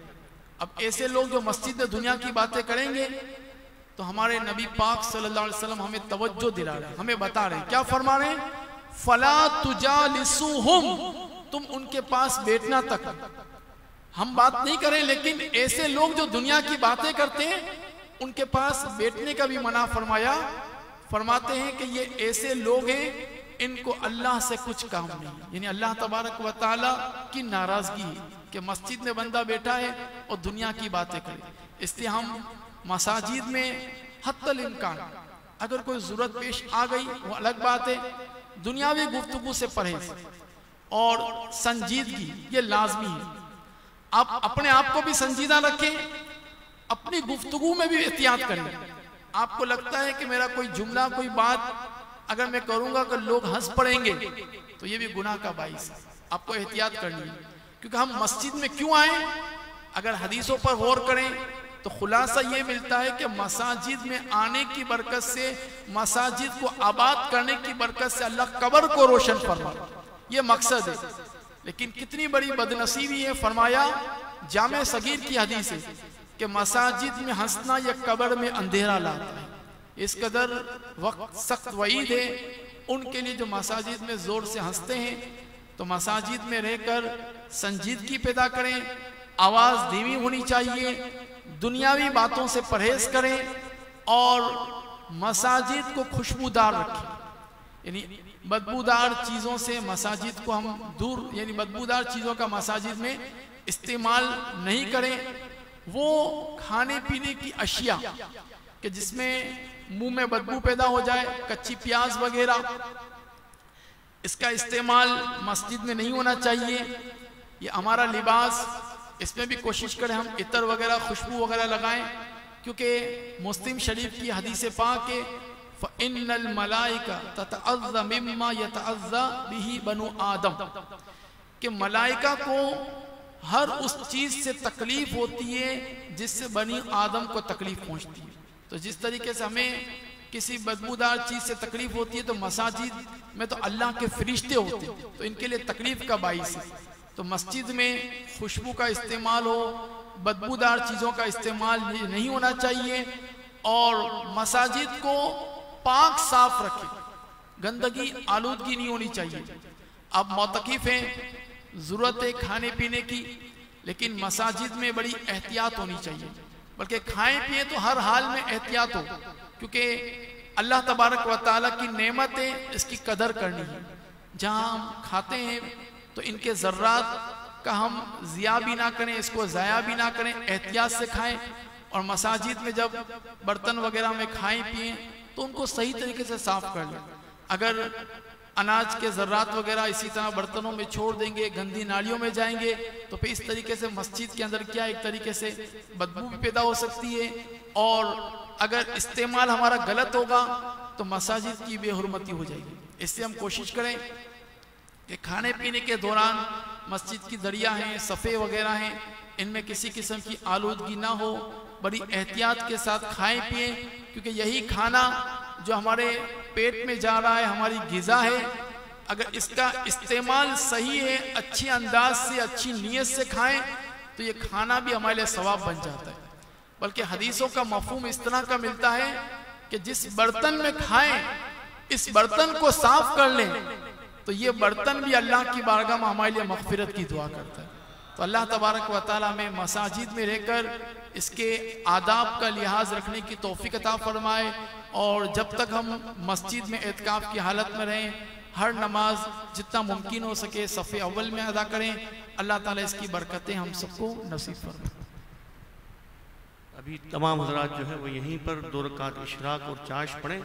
اب ایسے لوگ جو مسجد میں دنیا کی باتیں کریں گے تو ہمارے نبی پاک صلی اللہ علیہ وسلم ہمیں توجہ دلا رہے ہیں، ہمیں بتا رہے ہیں، کیا فرما رہے ہیں؟ فَلَا تُجَالِسُوهُمْ، تم ان کے پاس بیٹھنا تک. ہم بات نہیں کریں لیکن ایسے لوگ جو دنیا کی باتیں کرتے ہیں ان کے پاس بیٹھنے کا بھی منع فرمایا. فرماتے ہیں کہ یہ ایسے لوگ ہیں ان کو اللہ سے کچھ کام نہیں، یعنی اللہ تبارک و تعالی کی ناراضگی ہے کہ مسجد میں بندہ بیٹھا ہے اور دنیا کی باتیں کرے. اس لیے ہم مساجد میں حتی الامکان اگر کوئی ضرورت پیش آ گئی وہ الگ بات ہے، دنیاوی گفتگو سے پرہیز اور سنجیدگی یہ لازمی ہے. آپ اپنے آپ کو بھی سنجیدہ رکھیں، اپنی گفتگو میں بھی احتیاط کریں. آپ کو لگتا ہے کہ میرا کوئی جملہ کوئی بات اگر میں کروں گا کہ لوگ ہنس پڑیں گے تو یہ بھی گناہ کا باعث ہے. آپ کو احتیاط کرنی ہے کیونکہ ہم مسجد میں کیوں آئیں؟ اگر حدیثوں پر غور کریں تو خلاصہ یہ ملتا ہے کہ مساجد میں آنے کی برکت سے، مساجد کو آباد کرنے کی برکت سے اللہ قبر کو روشن فرما، یہ مقصد ہے. لیکن کتنی بڑی بدنصیبی ہے، فرمایا جامع صغیر کی حدیث ہے کہ مساجد میں ہنسنا یا قبر میں اندھیرا لاتا ہے. اس قدر وقت سخت وعید ہے ان کے لیے جو مساجد میں زور سے ہنستے ہیں. تو مساجد میں رہ کر سنجیدگی پیدا کریں، آواز دھیمی ہونی چاہیے، دنیاوی باتوں سے پرہیز کریں اور مساجد کو خوشبودار رکھیں. یعنی بدبودار چیزوں سے مساجد کو ہم دور، یعنی بدبودار چیزوں کا مساجد میں استعمال نہیں کریں. وہ کھانے پینے کی اشیاء کہ جس میں منہ میں بدبو پیدا ہو جائے، کچی پیاز وغیرہ، اس کا استعمال مسجد میں نہیں ہونا چاہیے. یہ ہمارا لباس، اس میں بھی کوشش کریں ہم عطر وغیرہ خوشبو وغیرہ لگائیں، کیونکہ مسلم شریف کی حدیث پاک ہے فَإِنَّ الْمَلَائِكَ تَتَعَذَّ مِمَّا يَتَعَذَّ بِهِ بَنُو آدم، کہ ملائکہ کو ہر اس چیز سے تکلیف ہوتی ہے جس سے بنی آدم کو تکلیف پہنچتی ہے. تو جس طریقے سے ہمیں کسی بدبودار چیز سے تکلیف ہوتی ہے تو مساجد میں تو اللہ کے فرشتے ہوتے ہیں تو ان کے لیے تکلیف کا باعث ہے. تو مسجد میں خوشبو کا استعمال ہو، بدبودار چیزوں کا استعمال نہیں ہونا چاہیے اور مساجد کو پاک صاف رکھیں، گندگی آلودگی نہیں ہونی چاہیے. آپ معتکف ہیں، ضرورت ہے کھانے پینے کی، لیکن مساجد میں بڑی احتیاط ہونی چاہیے. بلکہ کھائیں پیئیں تو ہر حال میں احتیاط ہو، کیونکہ اللہ تبارک و تعالیٰ کی نعمتیں اس کی قدر کرنی ہے. جہاں ہم کھاتے ہیں تو ان کے ذرات کا ہم ضیاع بھی نہ کریں، اس کو ضائع بھی نہ کریں، احتیاط سے کھائیں. اور مساجد میں جب برتن وغیرہ میں کھائیں پیئیں تو ان کو صحیح طریقے سے صاف کر لیں. اگر اناج کے ذرات وغیرہ اسی طرح برتنوں میں چھوڑ دیں گے، گندی نالیوں میں جائیں گے تو پھر اس طریقے سے مسجد کے اندر کیا ایک طریقے سے بدبو بھی پیدا ہو سکتی ہے. اور اگر استعمال ہمارا غلط ہوگا تو مساجد کی بے حرمتی ہو جائے گی. اس سے ہم کوشش کریں کہ کھانے پینے کے دوران مسجد کی دریا ہیں، صفے وغیرہ ہیں، ان میں کسی قسم کی آلودگی نہ ہو، بڑی احتیاط کے ساتھ کھائیں پیئیں، کیونکہ یہی کھانا جو ہمارے پیٹ میں جا رہا ہے ہماری غذا ہے. اگر اس کا استعمال صحیح ہے، اچھی انداز سے، اچھی نیت سے کھائیں تو یہ کھانا بھی ہمارے لیے ثواب بن جاتا ہے. بلکہ حدیثوں کا مفہوم اس طرح کا ملتا ہے کہ جس برتن میں کھائیں اس برتن کو صاف کر لیں تو یہ برتن بھی اللہ کی بارگاہ میں ہمارے لیے مغفرت کی دعا کرتا ہے. تو اللہ تبارک و تعالیٰ میں مساجد میں رہ کر اس کے آداب کا لحاظ رکھنے کی توفیق عطا فرمائے، اور جب تک ہم مسجد میں اعتکاف کی حالت میں رہیں ہر نماز جتنا ممکن ہو سکے صف اول میں ادا کریں۔ اللہ تعالیٰ اس کی برکتیں ہم سب کو نصیب فرمائے۔ ابھی تمام حضرات جو ہے وہ یہیں پر 2 رکعت اشراق اور چاش پڑھیں۔